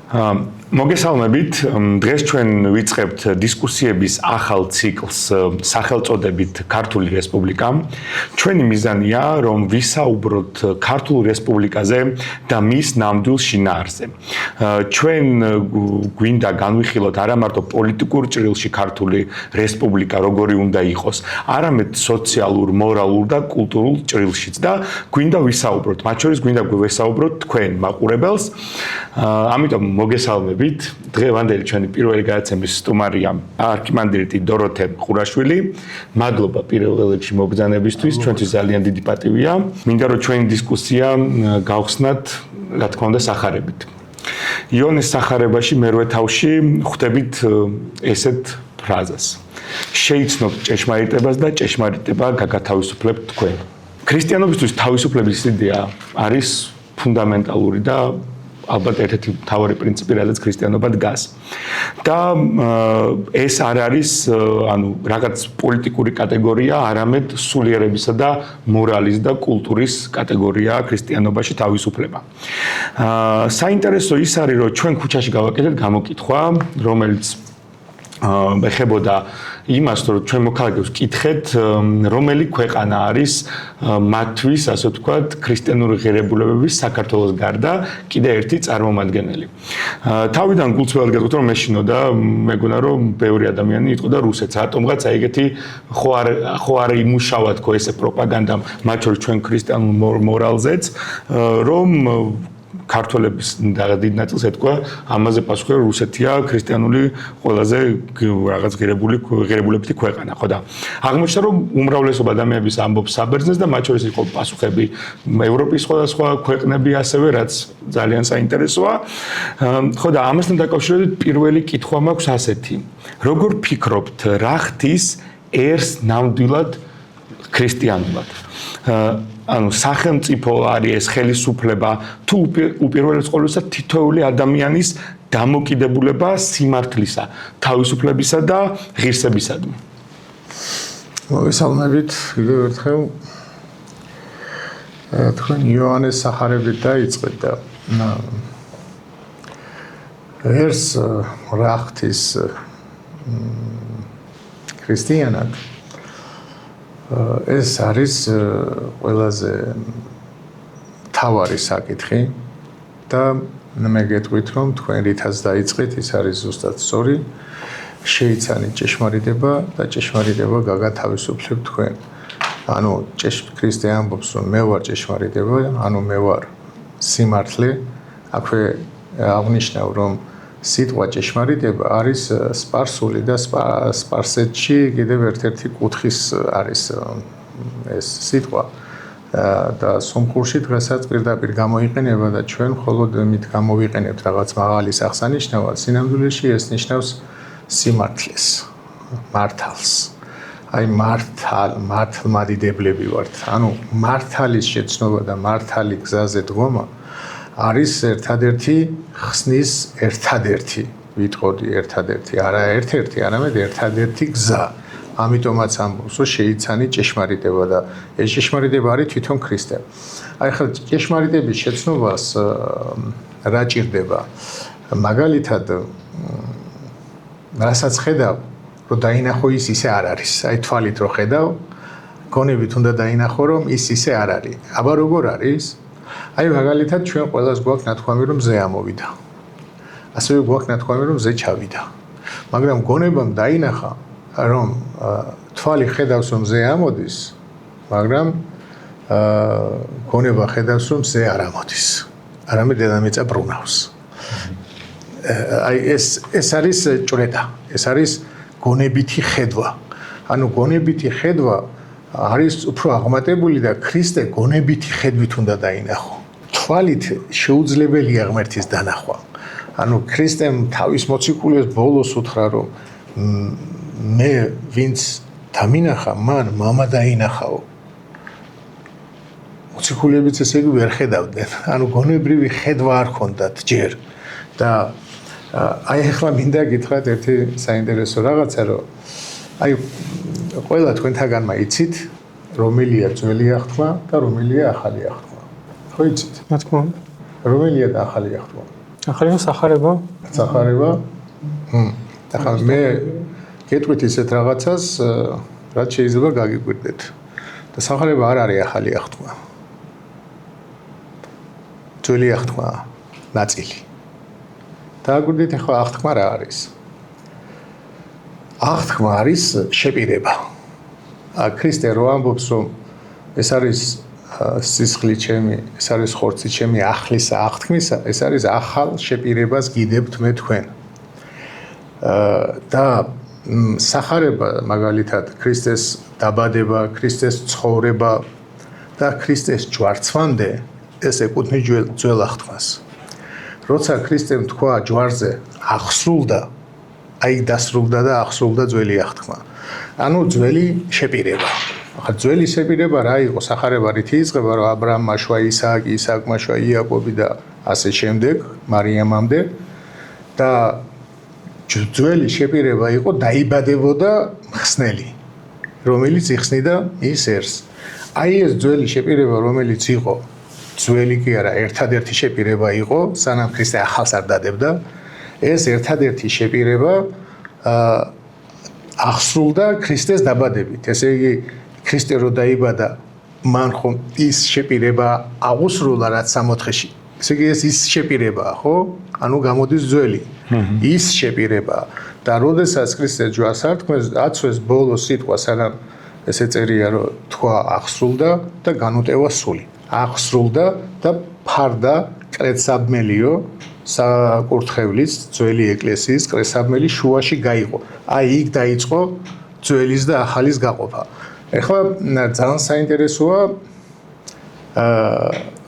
მოგესალმებით. დღეს ჩვენ ვიწყებთ დისკუსიების ახალ ციკლს სახელწოდებით ქართული რესპუბლიკა. ჩვენი მიზანია, რომ ვისაუბროთ ქართულ რესპუბლიკაზე და მის ნამდვილ შინაარსზე. ჩვენ გვინდა განვიხილოთ არა მარტო პოლიტიკურ ჭრილში ქართული რესპუბლიკა როგორი უნდა იყოს, არამედ სოციალურ, მორალურ და კულტურულ ჭრილშიც და გვინდა ვისაუბროთ. მათ შორის გვინდა ვისაუბროთ თქვენ მაყურებელს. ამიტომ მოგესალმებით. დღევანდელი ჩვენი პირველი გადაცემის სტუმარია არქიმანდრიტი დოროთე ყურაშვილი. მადლობა პირველ რიგში მობრძანებისთვის, ჩვენთვის ძალიან დიდი პატივია. მინდა რომ ჩვენი დისკუსია გავხსნათ, რა თქმა უნდა, სახარებით. იონეს სახარებაში მერვე თავში ხვდებით ესეთ ფრაზას. შეიცნობთ ჭეშმარიტებას და ჭეშმარიტება გაგათავისუფლებთ თქვენ. ქრისტიანობისთვის თავისუფლების იდეა არის ფუნდამენტალური და ალბათ ერთ-ერთი მთავარი პრინციპი, რადგან ქრისტიანობა დგას. და ეს არ არის, რაღაც პოლიტიკური კატეგორია, არამედ სულიერებისა და მორალის და კულტურის კატეგორია ქრისტიანობაში თავისუფლება. საინტერესო ის არის, რომ ჩვენ ქუჩაში გავაკეთეთ გამოკითხვა, რომელიც ეხებოდა იმას, რომ ჩვენ მოქალაქეებს ვკითხეთ, რომელი ქვეყანა არის მათთვის, ასე ვთქვათ, ქრისტიანული ღირებულებების საქართველოს გარდა კიდე ერთი წარმომადგენელი. თავიდან გულწრფელად გეტყვით, რომ მეშინოდა, მეგონა, რომ ბევრი ადამიანი იტყოდა რუსეთს, რატომღაც ეგეთი ხო არ იმუშავა თქო ესე პროპაგანდა, მათ შორის ჩვენ ქრისტიანულ მორალზეც, რომ ქართველების დიდ ნაწილს ეთქვა, ამაზე პასუხი რუსეთია ქრისტიანული ყველაზე რაღაც ღირებულებითი ქვეყანა, ხო და აღმოჩნდა, რომ უმრავლესობა ადამიანების ამბობს საბერძნეს და მათ შორის იყო პასუხები ევროპის სხვადასხვა ქვეყნები ასევე, რაც ძალიან საინტერესოა. ხო და ამასთან დაკავშირებით პირველი კითხვა მაქვს ასეთი. როგორ ფიქრობთ, რა ხდის ერს ნამდვილად ქრისტიანულად? სახელმწიფო არის ეს ხელისუფლება თუ უპირველეს ყოვლისა თითოეული ადამიანის დამოკიდებულება სიმართლისა, თავისუფლებისა და ღირსებისადმი. მოგესალმებით კიდევ ერთხელ. თქვენ იოანეს სახარებით დაიწყეთ და ერს რა ხდის ქრისტიანად ეს არის ყველაზე მთავარი საკითხი და მე გეტყვით, რომ თქვენ რითაც დაიწყეთ, ის არის ზუსტად სწორი. შეიცანით ჭეშმარიტება და ჭეშმარიტება გაგათავისუფლებთ თქვენ. ანუ ქრისტე ამბობს, რომ მე ვარ ჭეშმარიტება, ანუ მე ვარ სიმართლე. აქვე აღნიშნავ, რომ სიტყვა ჭეშმარიტება არის სპარსული და სპარსეთში კიდევ ერთ-ერთი კუთხის არის ეს სიტყვა და სომხურში დღესაც პირდაპირ გამოიყენება და ჩვენ მხოლოდ მით გამოვიყენებთ რაღაც მაღალის აღსანიშნავად. სინამდვილეში ეს ნიშნავს სიმართლეს, მართალს. აი მართლმადიდებლები ვართ. ანუ მართალის შეცნობა და მართალი გზაზე დგომა არის ერთადერთი ხსნის ერთადერთი, ვიტყოდი ერთადერთი, არა ერთ-ერთი, არამედ ერთადერთი გზა. ამიტომაც ამბობს, რომ შეიცანით ჭეშმარიტება და ეს ჭეშმარიტება არის თვითონ ქრისტე. აი ხა ჭეშმარიტების შეცნობას რა ჭირდება? მაგალითად, რასაც ხედავ, რომ დაინახო ის ისე არ არის. აი თვალით რო ხედავ, გონებით უნდა დაინახო, რომ ის ისე არ არის. აბა როგორ არის? აი მაგალითად ჩვენ ყველას გვაქვს ნათქვამი რომ ზე ამოვიდა. ასევე გვაქვს ნათქვამი რომ ზე ჩავიდა. მაგრამ გონებამ დაინახა რომ თვალი ხედავს რომ ზე ამოდის, მაგრამ გონება ხედავს რომ ზე არ ამოდის. არამედ დედამიწა ბრუნავს. აი ეს არის ჭრედა. ეს არის გონებითი ხედვა. ანუ გონებითი ხედვა არის უფრო აღმატებული და ქრისტე გონებითი ხედვით უნდა დაინახო. თვალით შეუძლებელია ღმერთის დანახვა. ანუ ქრისტემ თავის მოციქულებს ბოლოს უთხრა, რომ მე ვინც დამინახა, მან მამა დაინახაო. მოციქულებიც ესე იგი ვერ ხედავდნენ. ანუ გონებრივი ხედვა არ ჰქონდათ ჯერ. და აი ახლა მინდა გითხრათ ერთი საინტერესო რაღაცა, რომ აი ყველა თქვენთაგანმა იცით, რომელია ძველი აღთქმა და რომელია ახალი აღთქმა. ხო იცით? რა თქმა უნდა. რომელია და ახალი აღთქმა? სახარება. ახლა მე გეტყვით ისეთ რაღაცას, რაც შეიძლება გაგიკვირდეთ. და სახარება არ არის ახალი აღთქმა. ძველი აღთქმა ნაწილი. დააკვირდით ახლა აღთქმა რა არის? აღთქმა არის შეპირება. ქრისტე რო ამბობს, რომ ეს არის სისხლი ჩემი, ეს არის ხორცი ჩემი ახლისა აღთქმისა, ეს არის ახალ შეპირებას გიდებთ მე თქვენ. და სახარება მაგალითად ქრისტეს დაბადება, ქრისტეს ცხოვრება და ქრისტეს ჯვარცმამდე ეს ეკუთვნის ძველ აღთქმას. როცა ქრისტემ თქვა ჯვარზე აღსრულდა, აი დასრულდა და აღსრულდა ძველი აღთქმა. ანუ ძველი შეპირება. ახლა ძველი შეპირება რა იყო? სახარება რითი იწყება, რომ ა ブラ ამმა შვა ისააკი, ისააკმა შვა იაკობი და ასე შემდეგ, მარიამამდე და ძველი შეპირება იყო დაიბადებოდა მხსნელი, რომელიც იხსნიდა მის ერს. აი ეს ძველი შეპირება, რომელიც იყო ძველი კი არა, ერთადერთი შეპირება იყო, სანამ ქრისტე ახალს არ დადებდა, ეს ერთადერთი შეპირება აღსრულდა ქრისტეს დაბადებით. ესე იგი, ქრისტე რო დაიბადა, მან ხომ ის შეპირება აღუსრულა, რაც 60-ში. ესე იგი, ის შეპირებაა, ხო? ანუ გამოდის ძველი. ის შეპირება და როდესაც ქრისტე ჯვარს ართმევს, აცვეს ბოლო სიტყვა, სანამ ესე წერია, რომ თქვა აღსრულდა და განუტევა სული. აღსრულდა და ფარდა კრეცაბმელიო საკურთხევლის ძველი ეკლესიის კრეცაბმელი შუაში გაიყო. აი იქ დაიწყო ძველის და ახალის გაყოფა. ეხლა ძალიან საინტერესოა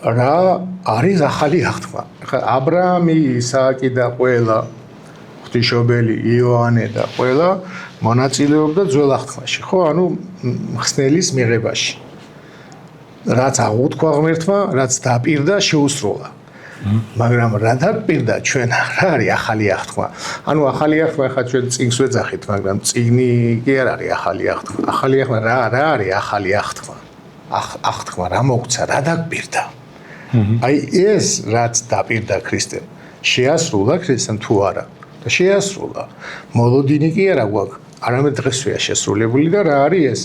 რა არის ახალი აღთქმა. ეხლა ა ブラ ამი, ისააკი და ყველა ღვთისმშობელი იოანე და ყველა მონაწილეობდა ძველ აღთქმაში, ხო? ანუ მხსნელის მიღებაში. რაც აღუთქვა ღმერთმა, რაც დაპირდა, შეუსრულა. მაგრამ რა დაპირდა ჩვენ, რა არის ახალი აღთქმა? ანუ ახალი აღთქმა ხა ჩვენ წიგნს ვეძახით, მაგრამ წიგნი კი არ არის ახალი აღთქმა. ახალი აღთქმა რა არის ახალი აღთქმა? აღთქმა რა მოგცა, რა დაპირდა? აი ეს რაც დაპირდა ქრისტემ, შეასრულა ქრისტემ თუ არა? და შეასრულა. მოლოდინი კი არა გვაქვს, არამედ დღესვეა შესრულებული და რა არის ეს?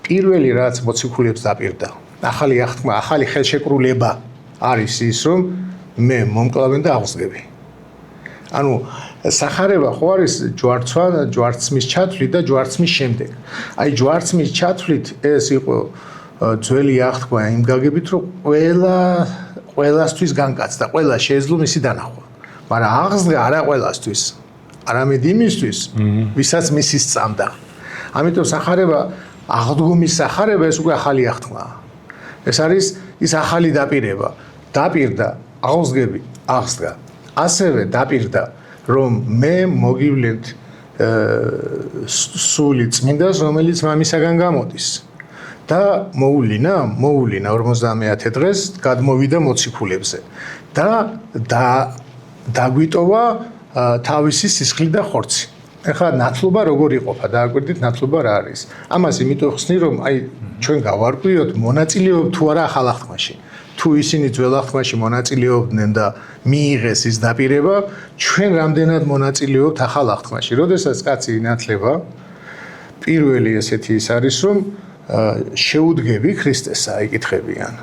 პირველი რაც მოციქულებს დაპირდა. ახალი აღთქმა, ახალი ხელშეკრულება არის ის, რომ მე მომკლავენ და აღსგები. ანუ სახარება ხო არის ჯვარცმის ჩათვლით და ჯვარცმის შემდეგ. აი ჯვარცმის ჩათვლით ეს იყო ძველი აღთქმა იმ გაგებით, რომ ყველასთვის განკაცდა, ყველა შეეძლო მისი დანახვა. მაგრამ აღსდგა არა ყველასთვის, არამედ იმისთვის, ვისაც მისი სწამდა. ამიტომ სახარება, აღდგომის სახარება ეს უკვე ახალი აღთქმაა. ეს არის ის ახალი დაპირება. დაპირდა, აღსგები, აღსდგა. ასევე დაპირდა, რომ მე მოგივლენთ სული წმინდას, რომელიც მამისაგან გამოდის. და მოულინა 50 დღეს გადმოვიდა მოციქულებზე და დაგვიტოვა თავისი სისხლი და ხორცი. ეხლა ნათლობა როგორ იყოფა? დააკვირდით ნათლობა რა არის? ამას იმიტომ ხსნი, რომ აი ჩვენ გავარკვიოთ მონაწილეობ თუ არა ახალ აღთქმაში. თუ ისინი ძველ აღთქმაში მონაწილეობდნენ და მიიღეს ის დაპირება, ჩვენ რამდენად მონაწილეობთ ახალ აღთქმაში. როდესაც კაცი ინათლება, პირველი ესეთი ის არის, რომ შეუდგები ქრისტესა, იკითხებიან.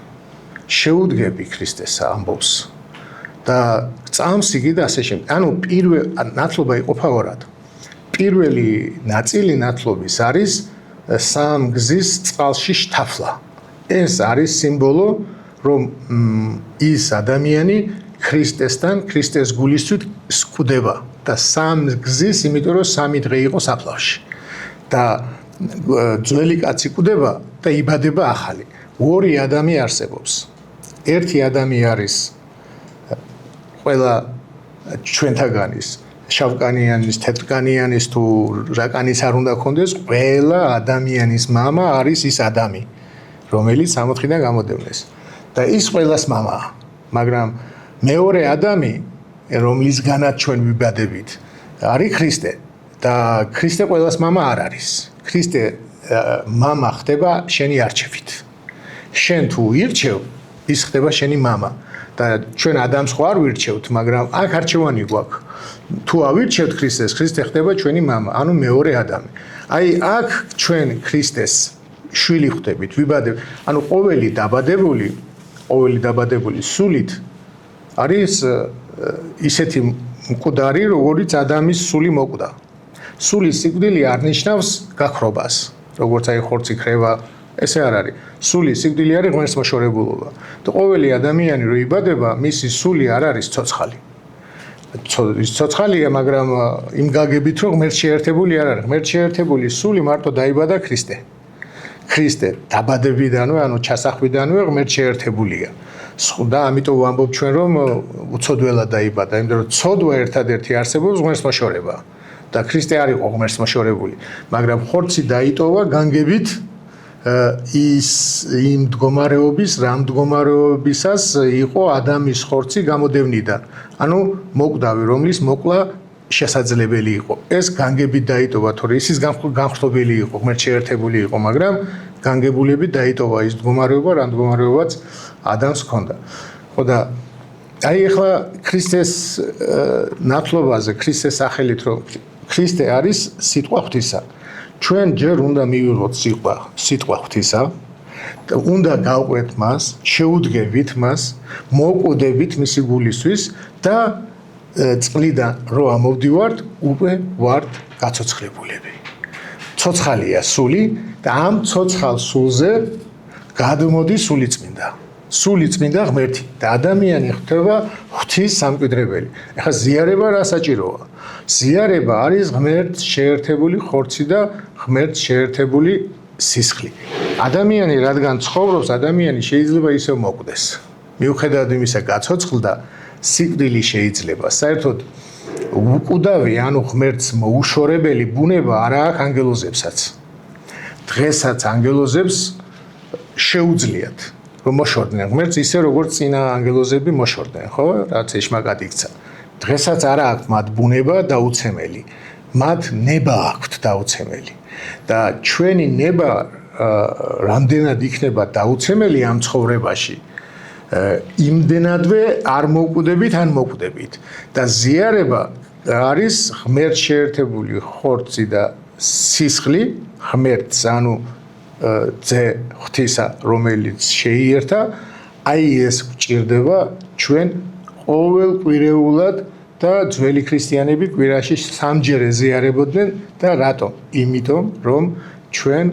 შეუდგები ქრისტესა ამბობს. და წამს იგი და ასე შემდეგ. ანუ ნათლობა იყოფა ორად. პირველი ნაწილი ნათლობის არის სამგზის წყალში შთაფლა. ეს არის სიმბოლო, რომ ის ადამიანი ქრისტესთან, ქრისტეს გულისწვით სკვდება და სამგზის, იმიტომ რომ 3 დღე იყო საფლავში. და ძველი კაცი კვდება და იბადება ახალი. ორი ადამი არსებობს. ერთი ადამი არის ყველა ჩვენთაგანის, შავკანიანის, თეთრკანიანის თუ რაკანის არ უნდა ქონდეს, ყველა ადამიანის მამა არის ის ადამი, რომელიც 60-დან გამოდევნეს. და ის ყველას მამაა. მაგრამ მეორე ადამი, რომლისგანაც ჩვენ ვიბადებით, არის ქრისტე. და ქრისტე ყველას მამა არ არის. ქრისტე მამა ხდება შენი არჩევით. შენ თუ ირჩევ, ის ხდება შენი მამა. და ჩვენ ადამიანს ხო არ ვირჩევთ, მაგრამ აქ არჩევანი გვაქვს. თუ ავირჩევთ ქრისტეს, ქრისტე ხდება ჩვენი мама, ანუ მეორე ადამი. აი აქ ჩვენ ქრისტეს შვილი ხვდებით, ვიბადებ. ანუ ყოველი დაბადებული სულით არის ისეთი მკვდარი, როგორიც ადამიანის სული მოკვდა. სულის სიკვდილი არ ნიშნავს გაქრობას, როგორც აი ხორცი ქრევა, ესე არ არის. სულის სიკვდილი არის ღმერთსმოშორებულობა. და ყოველი ადამიანი რო იბადება, მისი სული არ არის ცოცხალი. ის ცოცხალია, მაგრამ იმ გაგებით რომ ღმერთ შეერთებული არ არის. ღმერთ შეერთებული სული მარტო დაიბადა ქრისტე. ქრისტე დაბადებიდანვე, ანუ ჩასახვიდანვე ღმერთ შეერთებულია. და ამიტომ ვამბობ ჩვენ რომ უცოდველად დაიბადა, იმიტომ რომ ცოდვა ერთადერთი არსებობს ღმერთსმოშორება. და ქრისტე არ იყო ღმერთსმოშორებული, მაგრამ ხორცი დაიტოვა განგებით ის იმ მდგომარეობის, რა მდგომარეობისას იყო ადამიანის ხორცი გამოდევნიდან. ანუ მოკვდავი, რომლის მოკლა შესაძლებელი იყო. ეს განგებით დაიტოვა, თორე ისის განხრობელი იყო, ღმერთ შეერთებული იყო, მაგრამ განგებულებით დაიტოვა ის მდგომარეობა, რა მდგომარეობაც ადამიანს ჰქონდა. ხო და აი ახლა ქრისტეს ნათლობაზე, ქრისტეს სახელით რომ ქრისტე არის სიტყვა ღვთისა. ჩვენ ჯერ უნდა მივიღოთ სიტყვა ღვთისა და უნდა გავყვეთ მას, შეუდგებით მას, მოვკვდებით მისი გულისთვის და წყლიდან რო ამოვდივართ, უკვე ვართ გაცოცხლებულები. ცოცხალია სული და ამ ცოცხალ სულზე გადმოდის სულიწმინდა. სულიწმინდა ღმერთი და ადამიანი ხდება ღვთის სამკვიდრებელი. ეხლა ზიარება რა საჭიროა? ზიარება არის ღმერთ შეერთებული ხორცი და ღმერთ შეერთებული სისხლი. ადამიანი რადგან ცხოვრობს, ადამიანი შეიძლება ისევ მოკვდეს. მიუხედავად იმისა, გაცოცხლდა, სიკვდილი შეიძლება. საერთოდ უკვდავი, ანუ ღმერთს მოუშორებელი ბუნება არა აქვს ანგელოზებსაც. დღესაც ანგელოზებს შეუძლიათ რომ მოშორდნენ ღმერთს ისე როგორც წინა ანგელოზები მოშორდნენ, ხო? რაც ეშმაკად იქცა. დღესაც არა აქვს მათ ბუნება დაუცემელი. მათ ნება აქვთ დაუცემელი. და ჩვენი ნება რამდენად იქნება დაუცემელი ამ ცხოვრებაში, იმდენადვე არ მოკვდებით, ან მოკვდებით. და ზიარება არის ღმერთ შეერთებული ხორცი და სისხლი, ღმერთს, ანუ ძე ღვთისა, რომელიც შეიერთა, აი ეს გვჭირდება ჩვენ ყოველკვირეულად და ძველი ქრისტიანები კვირაში სამჯერ ეზიარებოდნენ და რატომ? იმიტომ რომ ჩვენ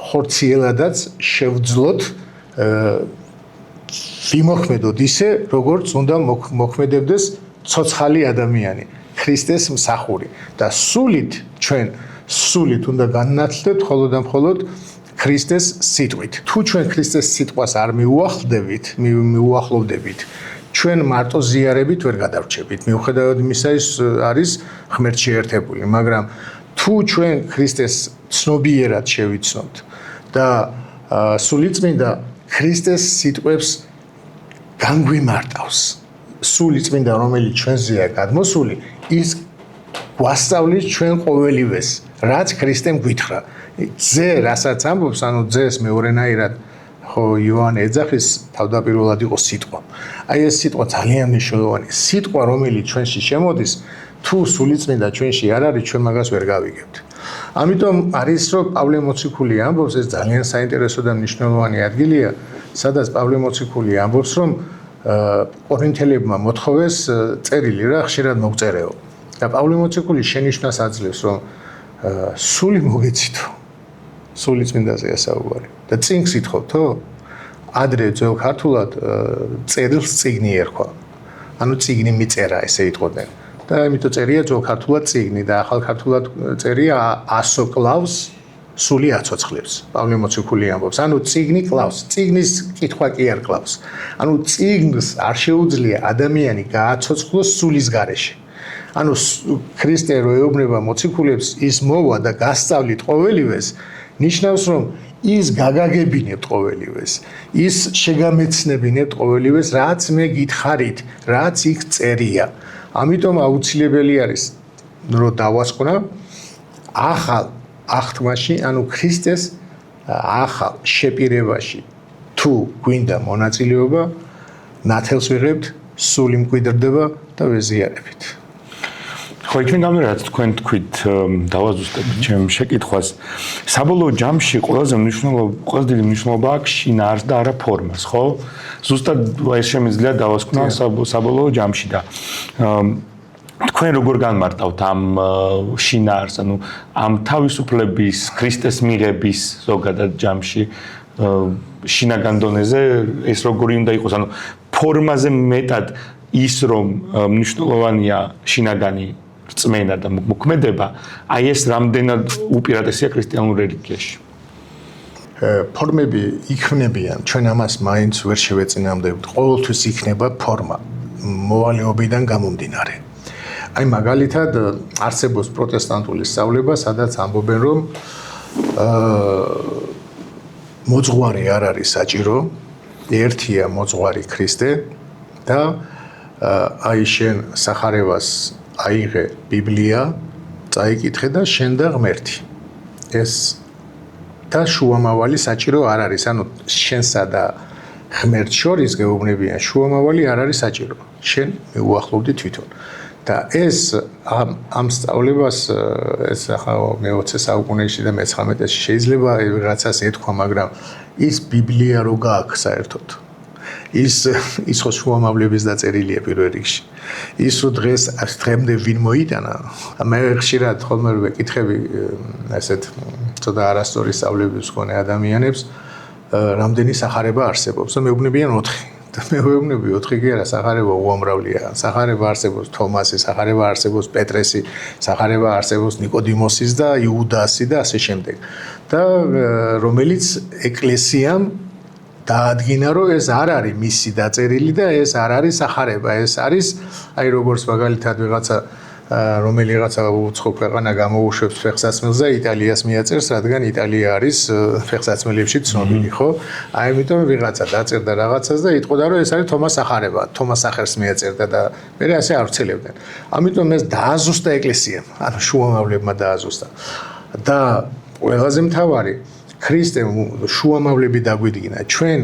ხორციელადაც შევძლოთ ვიმოქმედოთ ისე, როგორც უნდა მოქმედებდეს ცოცხალი ადამიანი, ქრისტეს მსახური და სულით ჩვენ სულით უნდა განნათლდეთ მხოლოდ და მხოლოდ ქრისტეს სიტყვით. თუ ჩვენ ქრისტეს სიტყვას არ მიუახლოვდებით, ჩვენ მარტო ზიარებით ვერ გადავრჩებით. მიუხედავად იმისა, ის არის ღმერთ შეერთებული, მაგრამ თუ ჩვენ ქრისტეს ცნობიერად შევიცნობთ და სულიწმინდა ქრისტეს სიტყვებს განგვიმარტავს. სულიწმინდა, რომელიც ჩვენზეა გადმოსული, ის გვასწავლის ჩვენ ყოველივეს, რაც ქრისტემ გვითხრა. ძე, რასაც ამბობს, ანუ ძეს მეორენაირად ხო იოანე ეძახის, თავდაპირველად იყო სიტყვა. აი ეს სიტყვა ძალიან მნიშვნელოვანია. სიტყვა, რომელიც ჩვენში შემოდის, თუ სულიწმინდა ჩვენში არ არის, ჩვენ მაგას ვერ გავიგებთ. ამიტომ არის რომ პავლე მოციქული ამბობს, ეს ძალიან საინტერესო და მნიშვნელოვანი ადგილია, სადაც პავლე მოციქული ამბობს, რომ კორინთელებმა მოთხოვეს წერილი რა ხშირად მოგწერეო. და პავლე მოციქული შენიშვნას აძლევს, რომ სული მოგეცითო. სულიწმინდაზეა საუბარი. და წიგნს ითხოვთო? ადრე ძველ ქართულად წერილს წიგნი ერქვა. ანუ წიგნი მიწერა, ესე იტყოდნენ. და ამიტომ წერია ძველ ქართულად წიგნი და ახალ ქართულად წერია ასო კლავს, სული აცოცხლებს. პავლე მოციქული ამბობს, ანუ წიგნი კლავს, წიგნის კითხვა კი არ კლავს. ანუ წიგნს არ შეუძლია ადამიანი გააცოცხლოს სულის გარეშე. ანუ ქრისტე რო ეუბნება მოციქულებს, ის მოვა და გასწავლით ყოველივეს, ნიშნავს რომ ის გაგაგებინებთ ყოველივეს, ის შეგამეცნებინებთ ყოველივეს, რაც მე გითხარით, რაც იქ წერია. ამიტომ აუცილებელი არის რომ დავასყნა ახალ აღთმაში, ანუ ქრისტეს ახალ შეპირებაში თუ გვინდა მონაწილეობა, ნათელს ვიღებთ, სული მკვიდრდება და ვეზიარებით. ხო, იქნებ გამერაც თქვენ თქვით დავაზუსტებით ჩემ შეკითხვას. საბოლოო ჯამში ყველაზე დიდი მნიშვნელობა აქვს შინაარს და არა ფორმას, ხო? ზუსტად ეს შემიძლია დავასკვნა საბოლოო ჯამში და თქვენ როგორ განმარტავთ ამ შინაარს, ანუ ამ თავისუფლების, ქრისტეს მიღების ზოგადად ჯამში შინაგან დონეზე ეს როგორი უნდა იყოს, ანუ ფორმაზე მეტად ის რომ მნიშვნელოვანია შინაგანი რწმენა და მოქმედება, აი ეს რამდენად უპირატესია ქრისტიანულ რელიგიაში. ფორმები იქნებიან, ჩვენ ამას მაინც ვერ შევეწინააღმდეგებთ. ყოველთვის იქნება ფორმა მოვალეობიდან გამომდინარე. აი მაგალითად არსებობს პროტესტანტული სწავლება, სადაც ამბობენ რომ მოძღვარი არ არის საჭირო, ერთია მოძღვარი ქრისტე და აი შენ სახარებას აიღე ბიბლია, წაიკითხე და შენ და ღმერთი. ეს და შუამავალი საჭირო არ არის, ანუ შენსა და ღმერთს შორის გეუბნებიან, შუამავალი არ არის საჭირო. შენ მეუახლოვდი თვითონ. და ეს ამ სწავლებას ეს ახლა მე-20 საუკუნეში და მე-19-ში შეიძლება რაღაცას ეთქვა, მაგრამ ის ბიბლია რო გააქვს საერთოდ. ის ხო შუამავლების დაწერილია პირველ რიგში. ის რო დღემდე ვინ მოიტანა, მე ხშირად ხოლმე ვეკითხები ესეთ ცოტა არასწორი სწავლების მქონე ადამიანებს, რამდენი სახარება არსებობს და მეუბნებიან 4. და მე ვეუბნები 4 კი არა, სახარება უამრავლია. სახარება არსებობს თომასის, სახარება არსებობს პეტრესი, სახარება არსებობს ნიკოდიმოსის და იუდასი და ასე შემდეგ. და რომელიც ეკლესიამ დაადგინა, რომ ეს არ არის მისი დაწერილი და ეს არ არის სახარება, ეს არის აი როგორც მაგალითად რომელიღაცა უცხო ქვეყანა გამოუშვებს ფეხსაცმელს და იტალიას მიაწერს, რადგან იტალია არის ფეხსაცმელებში ცნობილი, ხო? აი ამიტომ ვიღაცა დაწერდა რაღაცას და იტყოდა, რომ ეს არის თომას სახარება, თომას სახელს მიაწერდა და მე ასე არ ვცელებდნენ. ამიტომ ეს დააზუსტა ეკლესიამ, ანუ შუამავლებმა დააზუსტა. და ყველაზე მთავარი ქრისტე შუამავლები დაგვიდგინა. ჩვენ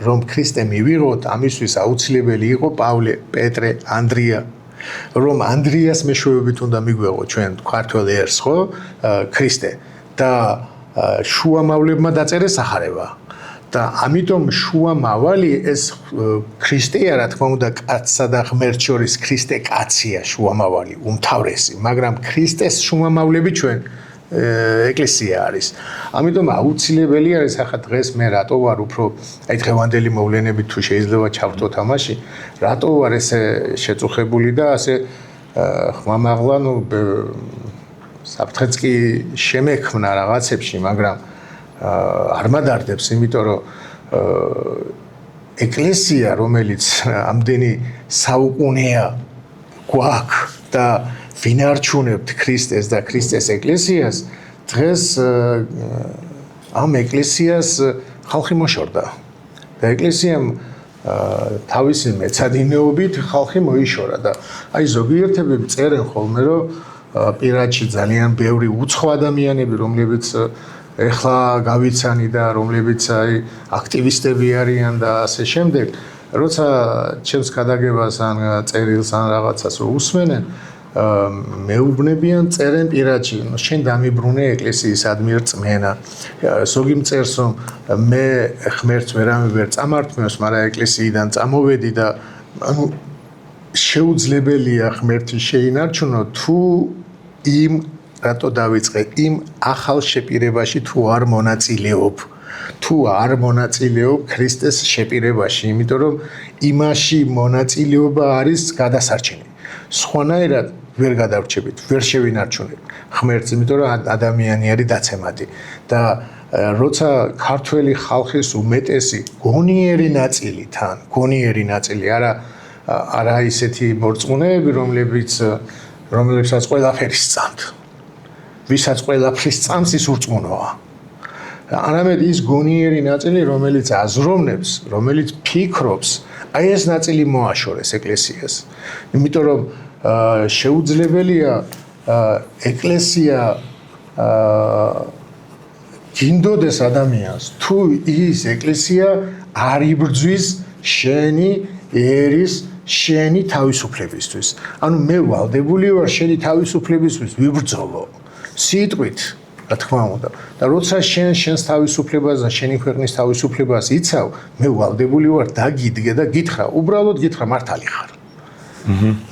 რომ ქრისტე მივიღოთ, ამისთვის აუცილებელი იყო პავლე, პეტრე, ანდრია. რომ ანდრიას მეშვეობით უნდა მიგვეღო ჩვენ ქართველ ერს, ხო? ქრისტე და შუამავლებმა დაწერეს სახარება. და ამიტომ შუამავალი ეს ქრისტეა, რა თქმა უნდა, კაცსა და ღმერთს შორის ქრისტე კაცია შუამავალი, უმთავრესი, მაგრამ ქრისტეს შუამავლები ჩვენ ეკლესია არის. ამიტომ აუცილებელი არის ახლა დღეს მე რატო ვარ უფრო აი დღევანდელი მოვლენებით თუ შეიძლება ჩავთოთ ამაში, რატო ვარ ესე შეწუხებული და ასე ხმამაღლა, ნუ საფრთხეც კი შემექმნა რაღაცებში, მაგრამ არ მადარდებს, იმიტომ რომ ეკლესია, რომელიც ამდენი საუკუნეა გვაქვს და ვინ არჩუნებთ ქრისტეს და ქრისტეს ეკლესიას, დღეს ამ ეკლესიას ხალხი მოშორდა. და ეკლესიამ თავისი მეცადინეობით ხალხი მოიშორა და აი ზოგიერთები წერენ ხოლმე, რომ პირადში ძალიან ბევრი უცხო ადამიანები, რომლებიც ეხლა გავიცანი და რომლებიც აი აქტივისტები არიან და ასე შემდეგ, როცა ჩემს გადაგებას ან წერილს ან რაღაცას რო უსმენენ, მეუბნებიან წერენ პირადში, შენ დამიბრუნე ეკლესიისადმი რწმენა. ზოგი მწერს, რომ მე ღმერთს ვერავე ვერ წამართმევს, მაგრამ ეკლესიიდან წამოვედი და ანუ შეუძლებელია ღმერთი შეინარჩუნო თუ იმ რატო დავიწყე იმ ახალ შეპირებაში თუ არ მონაწილეობ. თუ არ მონაწილეობ ქრისტეს შეპირებაში, იმიტომ რომ იმაში მონაწილეობა არის გადასარჩენი. სხვანაირად ვერ გადავრჩებით, ვერ შევინარჩუნებ ღმერთს, იმიტომ რომ ადამიანი არის დაცემადი და როცა ქართველი ხალხის უმეტესი გონიერი ნაწილი თან, გონიერი ნაწილი, არა ისეთი მორწმუნეები, რომლებსაც ყველაფერი სწამთ. ვისაც ყველაფრის სწამს ის ურწმუნოა. არამედ ის გონიერი ნაწილი, რომელიც აზროვნებს, რომელიც ფიქრობს, აი ეს ნაწილი მოაშორეს ეკლესიას. იმიტომ რომ შეუძლებელია ეკლესია გინდოდეს ადამიანს, თუ ის ეკლესია არ იბრძვის შენი ერის შენი თავისუფლებისთვის. ანუ მე ვალდებული ვარ შენი თავისუფლებისთვის ვიბრძოლო სიტყვით, რა თქმა უნდა. და როცა შენს თავისუფლებას და შენი ქვეყნის თავისუფლებას იცავ, მე ვალდებული ვარ დაგიდგე და გითხრა, უბრალოდ გითხრა მართალი ხარ.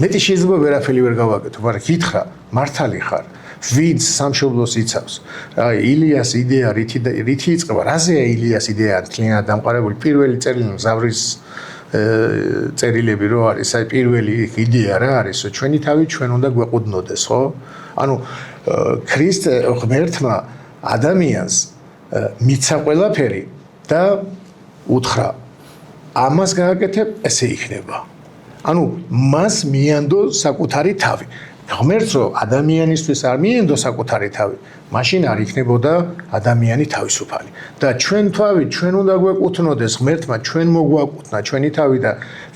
მეტი შეიძლება ვერაფერი ვერ გავაკეთო, მაგრამ გითხრა, მართალი ხარ. ვინც სამშობლოს იცავს. ილიას იდეა რითი იწყება? რაზეა ილიას იდეა თლიანად დამყარებული? პირველი წერილი მზავრის წერილები რო არის, აი პირველი იდეა რა არის? ჩვენი თავი ჩვენ უნდა გვეყუდნოდეს, ხო? ანუ ქრისტე ღმერთმა ადამიანს მიცა ყველაფერი და უთხრა ამას გააკეთებ, ესე იქნება. ანუ მას მიანდო საკუთარი თავი. ღმერთს რო ადამიანისთვის არ მიენდო საკუთარი თავი, მაშინ არ იქნებოდა ადამიანი თავისუფალი. და ჩვენ თავი ჩვენ უნდა გვეკუთვნოდეს ღმერთმა, ჩვენ მოგვაკუთნა ჩვენი თავი და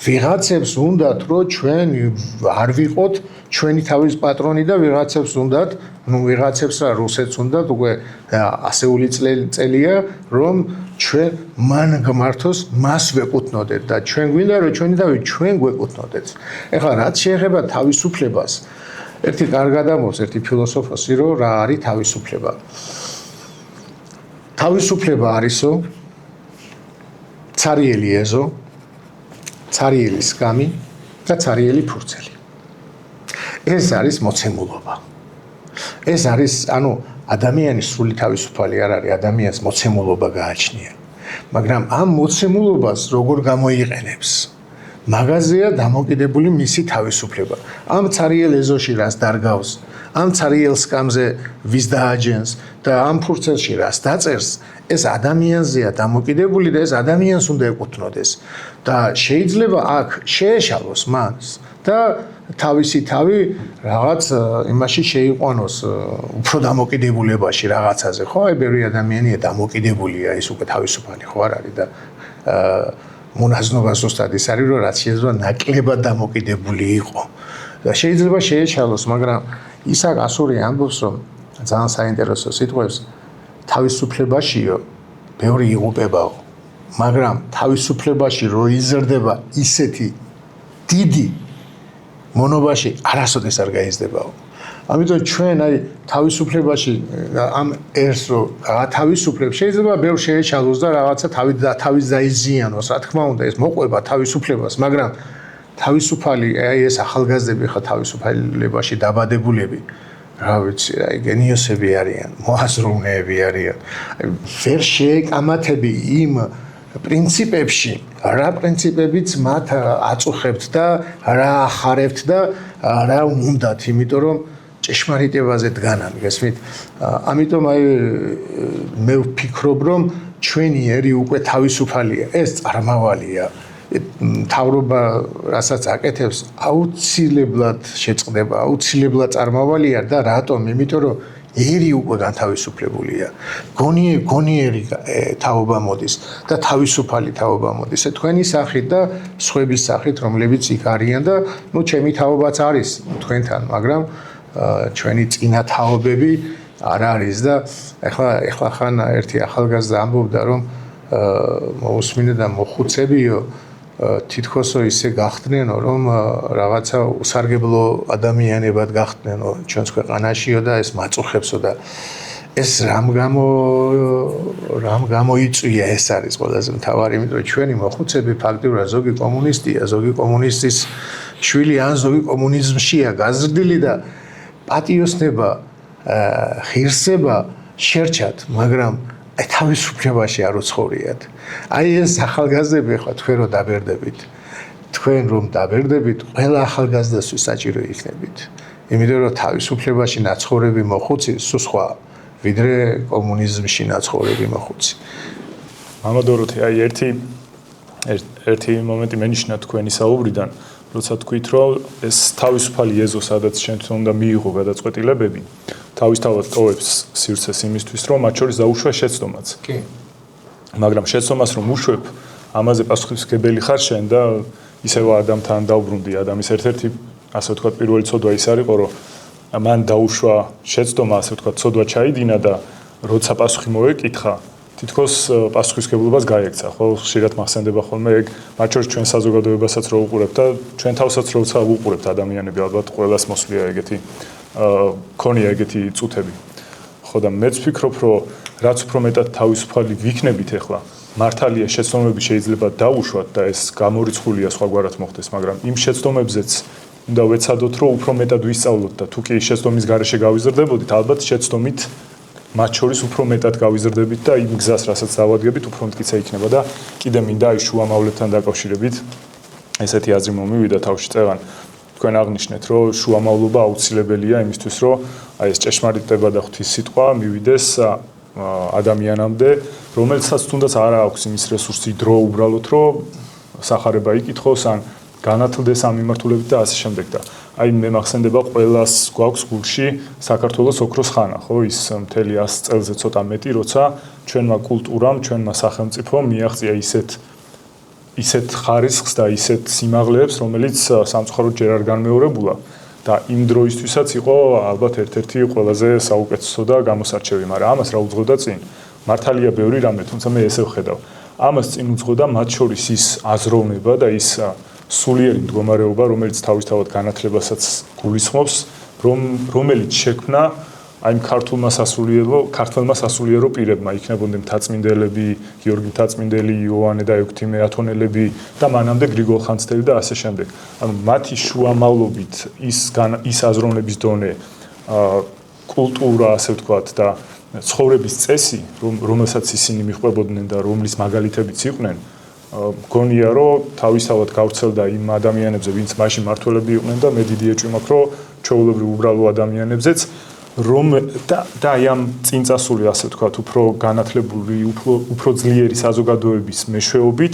ვიღაცებს უნდათ რომ ჩვენ არ ვიყოთ ჩვენი თავის პატრონი და ვიღაცებს უნდათ, ვიღაცებს რა რუსეთს უნდათ უკვე ასეული წელია რომ ჩვენ მან გმართოს მას ვეკუთვნოდეთ და ჩვენ გვინდა რომ ჩვენი თავი ჩვენ გვეკუთვნოდეთ. ეხლა რაც შეეხება თავისუფლებას ერთი კარგ ადამიანს, ერთი ფილოსოფოსი რომ რა არის თავისუფლება. თავისუფლება არისო ცარიელი ეზო, ცარიელი სკამი და ცარიელი ფურცელი. ეს არის მოცემულობა. ეს არის, ანუ ადამიანის სრული თავისუფალი არ არის, ადამიანს მოცემულობა გააჩნია. მაგრამ ამ მოცემულობას როგორ გამოიყენებს? მაგაზეა დამოკიდებული მისი თავისუფლება. ამ ცარიელ ეზოში რას დარგავს, ამ ცარიელ სკამზე ვის დააჯენს და ამ ფურცელში რას დაწერს, ეს ადამიანზეა დამოკიდებული და ეს ადამიანს უნდა ეკუთვნოდეს. და შეიძლება აქ შეეშალოს მას და თავისი თავი რაღაც იმაში შეიყვანოს უფრო დამოკიდებულებაში რაღაცაზე, ხო? აი ბევრი ადამიანია დამოკიდებულია, ის უკვე თავისუფალი ხო არ არის და მონაზნობა ზუსტად ის არის, რომ რაც შეიძლება ნაკლებად დამოკიდებული იყო. და შეიძლება შეეჩალოს, მაგრამ ისაკ ასური ამბობს, რომ ძალიან საინტერესო სიტყვებს თავისუფლებაშიო ბევრი იღუპებაო, მაგრამ თავისუფლებაში რო იზრდება ისეთი დიდი მონობაში არასოდეს არ გაიზრდებაო. ამიტომ ჩვენ აი თავისუფლებაში ამ ერს რო გათავისუფლებს, შეიძლება ბევრ შეეჩალოს და რაღაცა თავის დაიზიანოს, რა თქმა უნდა, ეს მოყვება თავისუფლებას, მაგრამ თავისუფალი, აი ეს ახალგაზრდები ხა თავისუფლებაში დაბადებულები, რა ვიცი, აი გენიოსები არიან, მოაზროვნეები არიან. აი ვერ შეეკამათები იმ პრინციპებში, რა პრინციპებიც მათ აწუხებთ და რა ახარებთ და რა უნდათ, იმიტომ რომ ჭეშმარიტებაზე დგანან, გესმით? ამიტომ აი მე ვფიქრობ, რომ ჩვენი ერი უკვე თავისუფალია, ეს წარმავალია. მთავრობა რასაც აკეთებს, აუცილებლად შეწყდება, აუცილებლად წარმავალია და რატომ? იმიტომ რომ ერი უკვე განთავისუფლებულია. გონიერი თაობა მოდის და თავისუფალი თაობა მოდის. თქვენი სახით და სხვების სახით, რომლებიც იქ არიან და ნუ ჩემი თაობაც არის თქვენთან, მაგრამ ჩვენი წინა თაობები არ არის და ეხლა ხან ერთი ახალგაზრდა ამბობდა რომ მოусმინე და მოხუცებიო თითქოსო ისე გახდნენო რომ რაღაცა უსარგებლო ადამიანებად გახდნენო ჩვენს ქვეყანაშიო და ეს მაწუხებსო და ეს რამ გამოიწვია ეს არის ყველაზე მთავარი იმიტომ რომ ჩვენი მოხუცები ფაქტიურად ზოგი კომუნისტია ზოგი კომუნისტის შვილი ან ზოგი კომუნიზმშია გაზრდილი და პატიოსნება ღირსება შერჩათ მაგრამ აი თავისუფლებაში არ უცხოვრიათ. აი ეს ახალგაზრდები ხო თქვენ რომ დაბერდებით. თქვენ რომ დაბერდებით, ყველა ახალგაზრდასთვის საჭირო იქნებით. იმიტომ რომ თავისუფლებაში ნაცხოვრები მოხუცი სულ სხვა ვიდრე კომუნიზმში ნაცხოვრები მოხუცი. მამა დოროთე, აი ერთი მომენტი მენიშნა თქვენი საუბრიდან, როცა თქვით რომ ეს თავისუფალი ეზო სადაც შენთვის უნდა მიიღო გადაწყვეტილებები. თავისთავად ტოვებს სივრცეს იმისთვის, რომ მათ შორის დაუშვა შეცდომაც. კი. მაგრამ შეცდომას რომ უშვებ, ამაზე პასუხისმგებელი ხარ შენ და ისევ ადამიანთან დავბრუნდი. ადამიანის ერთ-ერთი, ასე ვთქვათ, პირველი ცოდვა ის არისო, რომ მან დაუშვა შეცდომა, ასე ვთქვათ, ცოდვა ჩაიდინა და როცა პასუხი მოეკითხა, თითქოს პასუხისმგებლობას გაექცა, ხო? ხშირად მახსენდება ხოლმე ეგ, მათ შორის ჩვენ საზოგადოებასაც რო უყურებთ და ჩვენ თავსაც როცა უყურებთ ადამიანები, ალბათ ყველას მოსვლია ეგეთი ქონია ეგეთი წუთები. ხო და მეც ვფიქრობ, რომ რაც უფრო მეტად თავისუფალი ვიქნებით ახლა, მართალია შეცდომები შეიძლება დაუშვათ და ეს გამორიცხულია სხვაგვარად მოხდეს, მაგრამ იმ შეცდომებზეც უნდა ვეცადოთ, რომ უფრო მეტად ვისწავლოთ და თუ კი შეცდომის გარეშე გავიზრდებოდით, ალბათ შეცდომით მათ შორის უფრო მეტად გავიზრდებით და იმ გზას, რასაც დავადგებით, უფრო მტკიცე იქნება და კიდე მინდა აი შუამავლებთან დაკავშირებით ესეთი აზრი მომივიდა თავში წევან. თქვენ აღნიშნეთ, რომ შუამავლობა აუცილებელია იმისთვის, რომ აი ეს ჭეშმარიტება და ღვთის სიტყვა მივიდეს ადამიანამდე, რომელსაც თუნდაც არ აქვს იმის რესურსი დრო უბრალოდ, რომ სახარება იკითხოს ან განათლდეს ამ მიმართულებით და ასე შემდეგ და აი მე მახსენდება ყველას გვაქვს გულში საქართველოს ოქროს ხანა, ხო, ის მთელი 100 წელზე ცოტა მეტი, როცა ჩვენმა კულტურამ, ჩვენმა სახელმწიფომ მიაღწია ისეთ ხარისხს და ისეთ სიმაღლეებს, რომელიც სამწუხაროდ ჯერ არ განმეორებულა და იმ დროისთვისაც იყო ალბათ ერთ-ერთი ყველაზე საუკეთესო და გამოსარჩევი, მაგრამ ამას რა უძღოდა წინ? მართალია ბევრი რამე, თუმცა მე ესე ვხედავ. ამას წინ უძღოდა მათ შორის ის აზროვნება და ის სულიერი მდგომარეობა, რომელიც თავისთავად განათლებასაც გულისხმობს, რომელიც შექმნა აი ქართლმა სასულიერო პირებმა, იქნებოდნენ მთაწმინდელები, გიორგი მთაწმინდელი, იოანე და ექვთიმე ათონელები და მანამდე გრიგოლ ხანძთელი და ასე შემდეგ. ანუ მათი შუამავლობით ის აზროვნების დონე, კულტურა, ასე ვთქვათ და ცხოვრების წესი, რომელსაც ისინი მიჰყვებოდნენ და რომლის მაგალითებიც იყვნენ, მგონია, რომ თავისთავად გავრცელდა იმ ადამიანებზე, ვინც მაშინ მმართველები იყვნენ და მე დიდი ეჭვი მაქვს, რომ ჩვეულებრივ უბრალო ადამიანებზეც და აი ამ წინწასული, ასე ვთქვათ, უფრო განათლებული, უფრო ძლიერი საზოგადოების მეშვეობით,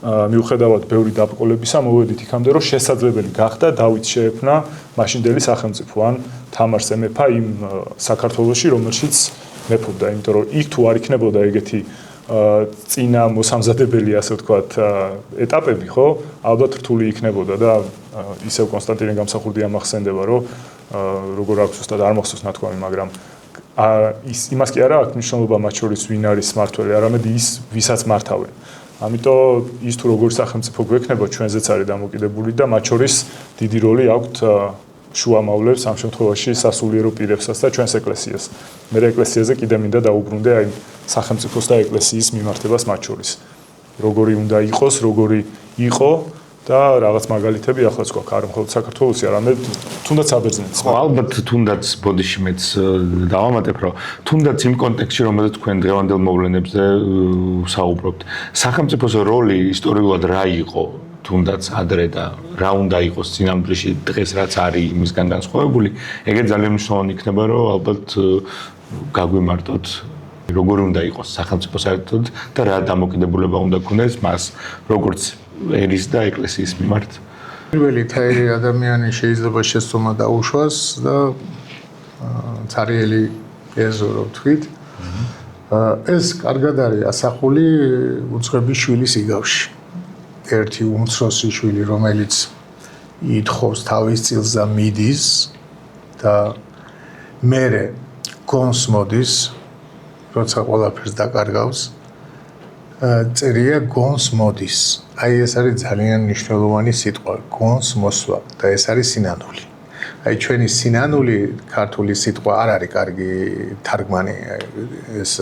მიუხედავად ბევრი დაბრკოლებისა, მოვედით იქამდე, რომ შესაძლებელი გახდა დავითს შეექმნა მაშინდელი სახელმწიფო, ან თამარ მეფა იმ საქართველოში, რომელშიც მეფობდა, იმიტომ რომ იქ თუ არ იქნებოდა ეგეთი წინა მოსამზადებელი, ასე ვთქვათ, ეტაპები, ხო? ალბათ რთული იქნებოდა და ისევ კონსტანტინე გამსახურდია მახსენდება, რომ როგორ აქვს უბრალოდ არ მახსოვს ნათქვამი, მაგრამ იმას კი არა აქვს მნიშვნელობა მათ შორის ვინ არის მმართველი, არამედ ის, ვისაც მართავენ. ამიტომ ის თუ როგორი სახელმწიფო გვექნება, ჩვენზეც არის დამოკიდებული და მათ შორის დიდი როლი აქვს შუამავლებს, ამ შემთხვევაში სასულიერო პირებსაც და ჩვენს ეკლესიას. მე ეკლესიაზე კიდე მინდა დაუბრუნდე აი სახელმწიფოს და ეკლესიის მიმართებას მათ შორის. როგორი უნდა იყოს, როგორი იყო და რაღაც მაგალითები ახლაც გვაქვს, არ მხოლოდ საქართველოსი, არამედ თუნდაც საბერძნეთს. ხო, ალბათ თუნდაც ბოდიში მეც დავამატებ, რომ თუნდაც იმ კონტექსტში, რომელზეც თქვენ დღევანდელ მოვლენებზე საუბრობთ, სახელმწიფოს როლი ისტორიულად რა იყო? თუნდაც ადრე და რა უნდა იყოს წინამძღვრში დღეს რაც არის იმისგან განსხვავებული, ეგეც ძალიან მნიშვნელოვანი იქნება, რომ ალბათ გაგვიმარტოთ როგორი უნდა იყოს სახელმწიფო საერთოდ და რა დამოკიდებულება უნდა ქონდეს მას, როგორც ერის და ეკლესიის მიმართ. პირველი თაირი ადამიანი შეიძლება შეცდომა დაუშვას და цаრიელი ეზო რო თქვით. ეს კარგად არის ასახული უცხოების შვილის იგავში. ერთი უმცროსი შვილი, რომელიც ითხოვს თავის წილს და მიდის და მერე გონს მოდის, როცა ყველაფერს დაკარგავს, წერია გონს მოდის. აი ეს არის ძალიან მნიშვნელოვანი სიტყვა, გონს მოსვა და ეს არის სინანული. აი ჩვენი სინანული ქართული სიტყვა არ არის კარგი თარგმანი, ეს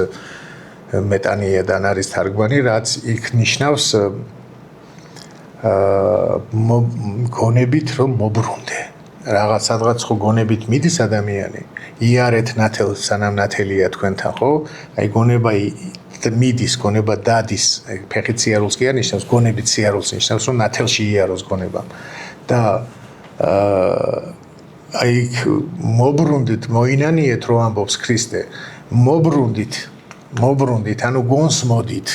მეტანიედან არის თარგმანი, რაც იქ ნიშნავს გონებით რომ მობრუნდე. რაღაცადღაც ხო გონებით მიდის ადამიანი, იარეთ ნათელს, სანამ ნათელია თქვენთან, ხო? აი გონება მიდის, გონება დადის, ფეხით სიარულს კი არ ნიშნავს, გონებით სიარულს ნიშნავს, რომ ნათელში იაროს გონება. და აი მობრუნდით, მოინანიეთ, რომ ამბობს ქრისტე. მობრუნდით, ანუ გონს მოდით.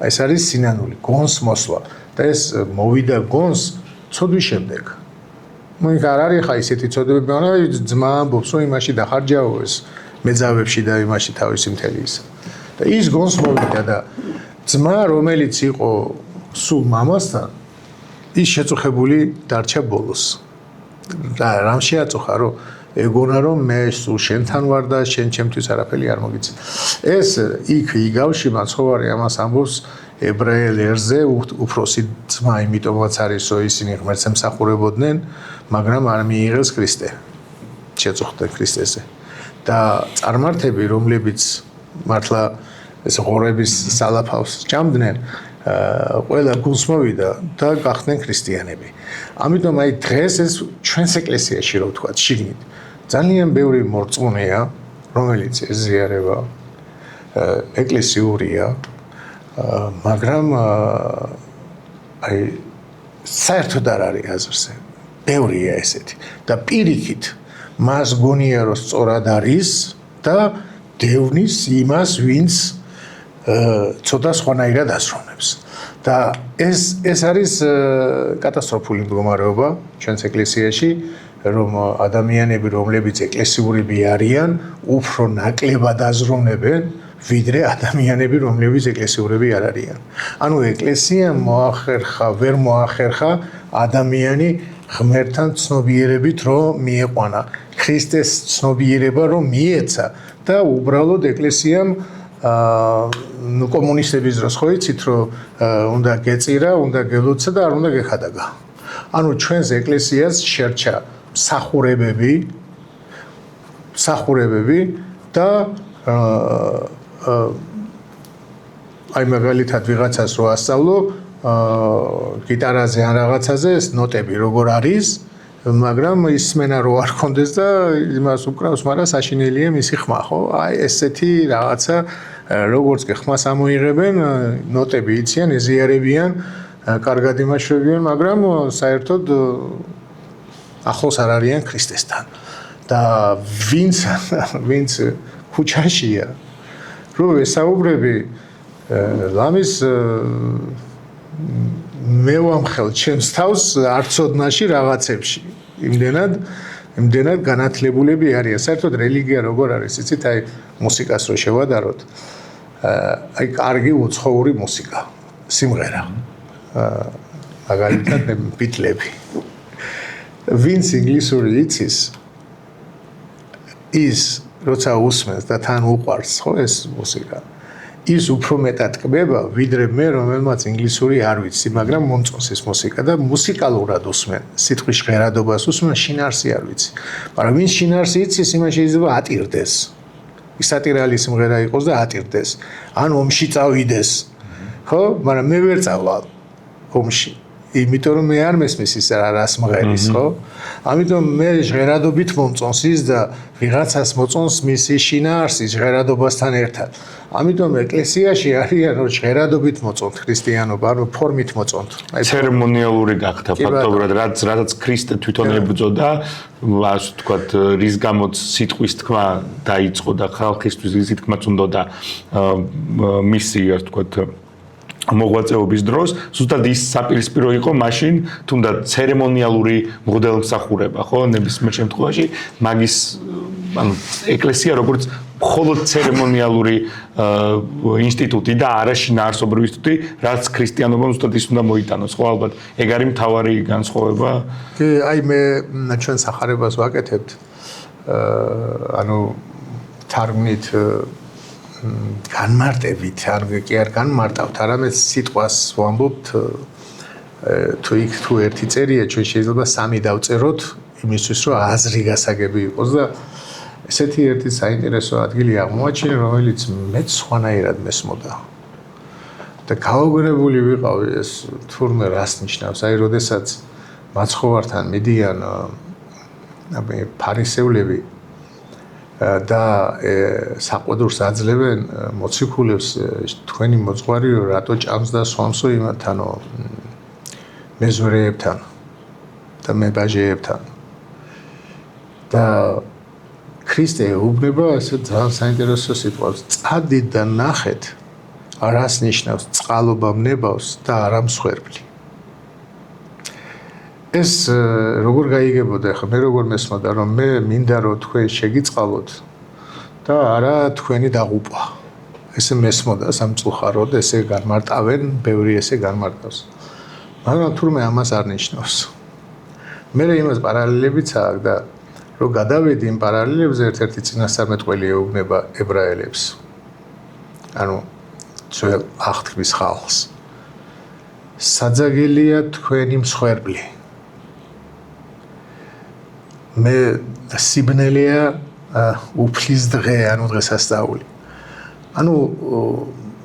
ეს არის სინანული, გონს მოსვა. და ეს მოვიდა გონს ცოდვის შემდეგ. მოიქ არ არის ხა ისეთი ცოდებები, მაგრამ ძმა ამბობს, რომ იმაში დახარჯაო ეს მეძავებში და იმაში თავისი მთელი ის. და ის გონს მოვიდა და ძმა, რომელიც იყო სულ მამასთან, ის შეწუხებული დარჩა ბოლოს. და რამ შეაწუხა, რომ ეგონა რომ მე სულ შენთან ვარ და შენ ჩემთვის არაფერი არ მოგიცი. ეს იქ იგავში მაცხოვარი ამას ამბობს ებრაელ ერზე უფროსი ძმა, იმიტომაც არისო ისინი ღმერთს ემსახურებოდნენ, მაგრამ არ მიიღეს ქრისტე. შეწუხდნენ ქრისტეზე. და წარმართები, რომლებიც მართლა ეს ღორების სალაფავს ჭამდნენ, ყველა გულს მოვიდა და გახდნენ ქრისტიანები. ამიტომ აი დღეს ეს ჩვენს ეკლესიაში რო ვთქვათ, შიგნით ძალიან ბევრი მორწმუნეა, რომელიც ეზიარება ეკლესიურია, მაგრამ აი საერთოდ არ არის აზრზე. ბევრია ესეთი და პირიქით მას გონია რომ სწორად არის და დევნის იმას, ვინც ცოტა სხვანაირად ასრულებს. და ეს არის კატასტროფული მდგომარეობა ჩვენს ეკლესიაში, რომ ადამიანები, რომლებიც ეკლესიურები არიან, უფრო ნაკლებად აზროვნებენ, ვიდრე ადამიანები, რომლებიც ეკლესიურები არ არიან. ანუ ეკლესიამ მოახერხა, ვერ მოახერხა ადამიანი ღმერთთან ცნობიერებით რომ მieყვანა, ქრისტეს ცნობიერება რომ მიეცა და უბრალოდ ეკლესიამ კომუნისტების დროს ხო იცით რომ უნდა გეწირა, უნდა გელოცა და არ უნდა გეხადაგა. ანუ ჩვენს ეკლესიას შერჩა მსახურებები და აი მაგალითად ვიღაცას რო ასწავლო გიტარაზე ან რაღაცაზე ეს ნოტები როგორ არის, მაგრამ ისმენა რო არ კონდეს და იმას უკრავს, მაგრამ საშინელია მისი ხმა, ხო? აი ესეთი რაღაცა როგორც კი ხმას ამოიღებენ, ნოტები იციან, ეზიარებიან, კარგად იმაშვებიან, მაგრამ საერთოდ ახლოს არ არიან ქრისტესთან. და ვინც ქუჩაშია, რო ესაუბრები ლამის მე ვამხელ ჩემს თავს არცოდნაში რაღაცებში. იმდენად განათლებულები არიან. საერთოდ რელიგია როგორ არის, იცით, აი მუსიკას რო შევადაროთ, აი კარგი უცხოური მუსიკა, სიმღერა. მაგალითად ბიტლები. ვინც ინგლისური იცის, ის როცა უსმენს და თან უყვარს, ხო ეს მუსიკა. ის უფრო მეტად კბება, ვიდრე მე, რომელმაც ინგლისური არ ვიცი, მაგრამ მომწონს ეს მუსიკა და მუსიკალურად უსმენ, სიტყვის ჟღერადობას უსმენ, შინაარსი არ ვიცი. მაგრამ ვინც შინაარსი იცის, იმას შეიძლება ატირდეს. ის ატირალი სიმღერა იყოს და ატირდეს. ან ომში წავიდეს. ხო? მაგრამ მე ვერ წავალ ომში. იმიტომ რომ მე არ მესმის ის რას მღერის, ხო? ამიტომ მე ჟღერადობით მომწონს ის და ვიღაცას მოწონს მისი შინაარსი ჟღერადობასთან ერთად. ამიტომ ეკლესიაში არიან რომ ჟღერადობით მოწონთ ქრისტიანობა, ანუ ფორმით მოწონთ. ცერემონიალური გახდა ფაქტობრივად, რაც ქრისტე თვითონ ებრძოდა, ასე ვთქვათ, რის გამოც სიტყვის თქმა დაიწყო და ხალხისთვის რის თქმაც უნდოდა მისი, ასე ვთქვათ, მოღვაწეობის დროს, ზუსტად ის საპირისპირო იყო მაშინ, თუნდაც ცერემონიალური მღვდელმსახურება, ხო, ნებისმიერ შემთხვევაში, მაგის ანუ ეკლესია როგორც მხოლოდ ცერემონიალური ინსტიტუტი და არა შინაარსობრივი ინსტიტუტი, რაც ქრისტიანობამ ზუსტად ის უნდა მოიტანოს, ხო, ალბათ, ეგ არის მთავარი განსხვავება. კი, აი მე ჩვენ სახარებას ვაკეთებთ. ანუ თარგმნით განმარტებით, კი არ განმარტავთ, არამედ სიტყვას ვამბობთ, თუ ერთი წერია, ჩვენ შეიძლება 3 დავწეროთ, იმისთვის რომ აზრი გასაგები იყოს და ესეთი ერთი საინტერესო ადგილი აღმოაჩინე, რომელიც მეც სხვანაირად მესმოდა. და გაოგნებული ვიყავი ეს თურმე რას ნიშნავს, აი როდესაც მაცხოვართან მიდიან ფარისევლები და საყვედურს აძლევენ მოციქულებს თქვენი მოძღვარიო რატო ჭამს და სვამსო იმათანო მეზვერეებთან და მებაჟეებთან და ქრისტე ეუბნება ესე ძალიან საინტერესო სიტყვას წადით და ნახეთ რას ნიშნავს წყალობა მნებავს და არა მსხვერპლი ეს როგორ გაიგებოდა ხა მე როგორ მესმოდა რომ მე მინდა რომ თქვენ შეგიწყალოთ და არა თქვენი დაღუპვა ესე მესმოდა სამწუხაროდ ესე განმარტავენ ბევრი ესე განმარტავს მაგრამ თურმე ამას არ ნიშნავს მე იმას პარალელებიც აქვს და რომ გადავედი იმ პარალელებზე, ერთ-ერთი წინასწარმეტყველი ეუბნება ებრაელებს. ანუ ძველ აღთქმის ხალხს. საძაგელია თქვენი მსხვერპლი. მე სიბნელეა უფლის დღე, ანუ დღესასწაული. ანუ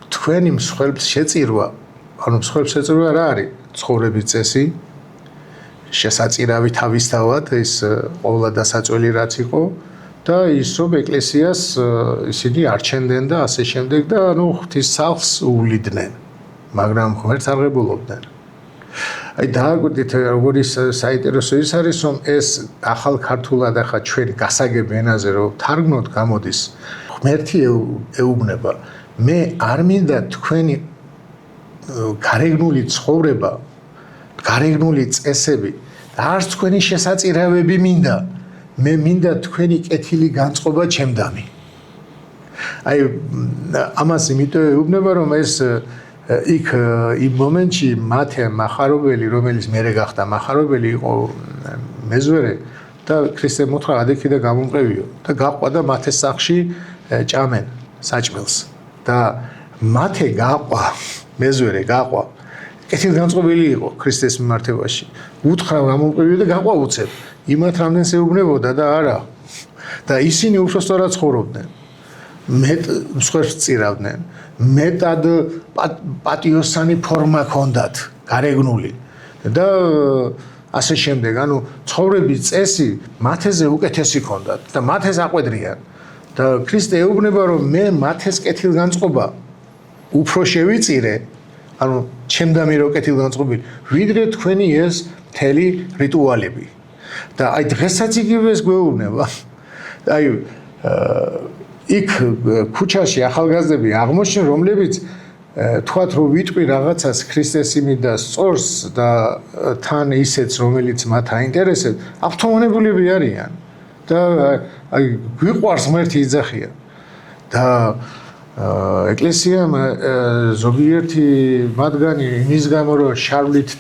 თქვენი მსხვერპლს შეწირვა, ანუ მსხვერპლს შეწირვა რა არის? ცხოვრების წესი, შესაწირავი თავისთავად, ეს ყოვლა დასაწველი რაც იყო და ის რომ ეკლესიას ისინი არჩენდნენ და ასე შემდეგ და ანუ ღვთის სახლს უვლიდნენ, მაგრამ ღმერთს არ ღებულობდნენ. აი დააკვირდით როგორი საინტერესო ის არის რომ ეს ახალ ქართულად ახლა ჩვენ გასაგებ ენაზე რომ თარგმნოთ გამოდის ღმერთი ეუბნება მე არ მინდა თქვენი გარეგნული ცხოვრება გარეგნული წესები და არც თქვენი შესაწირავები მინდა მე მინდა თქვენი კეთილი განწყობა ჩემდამი აი ამას იმიტომ ეუბნება რომ ეს იქ იმ მომენტში მათე მახარებელი რომელიც მერე გახდა მახარებელი იყო მეზვერე და ქრისტე მოთხრა ადექი და გამომყევიო და გაყვა და მათეს სახში ჭამენ საჭმელს და მათე გაყვა მეზვერე გაყვა კეთილგანწყობილი იყო ქრისტეს მიმართებაში უთხრა გამომყევიო და გაყვა უცებ იმათ რამდენს ეუბნებოდა და არა და ისინი უბრალოდ ცხოვრობდნენ მეტ მსხვერპლს წირავდნენ მეტად პატიოსანი ფორმა ჰქონდათ გარეგნული და ასე შემდეგ ანუ ცხოვრების წესი მათეზე უკეთესი ჰქონდათ და მათეს აყვედრიან და ქრისტე ეუბნება რომ მე მათეს კეთილგანწყობა უფრო შევიწირე ანუ ჩემდამი რო კეთილგანწყობილი ვიდრე თქვენი ეს მთელი რიტუალები და აი დღესაც იგივეს გვეუბნება აი იქ ქუჩაში ახალგაზრდები აღმოჩნდნენ რომლებიც თქვათ რომ ვიტყვი რაღაცას ქრისტეს იმით და სწორს და თან ისეც რომელიც მათ აინტერესებს ავტომატებულები არიან და აი გვიყვარს ღმერთი იძახიან და ეკლესიამ ზოგიერთი მათგანი იმის გამო რომ შარვლით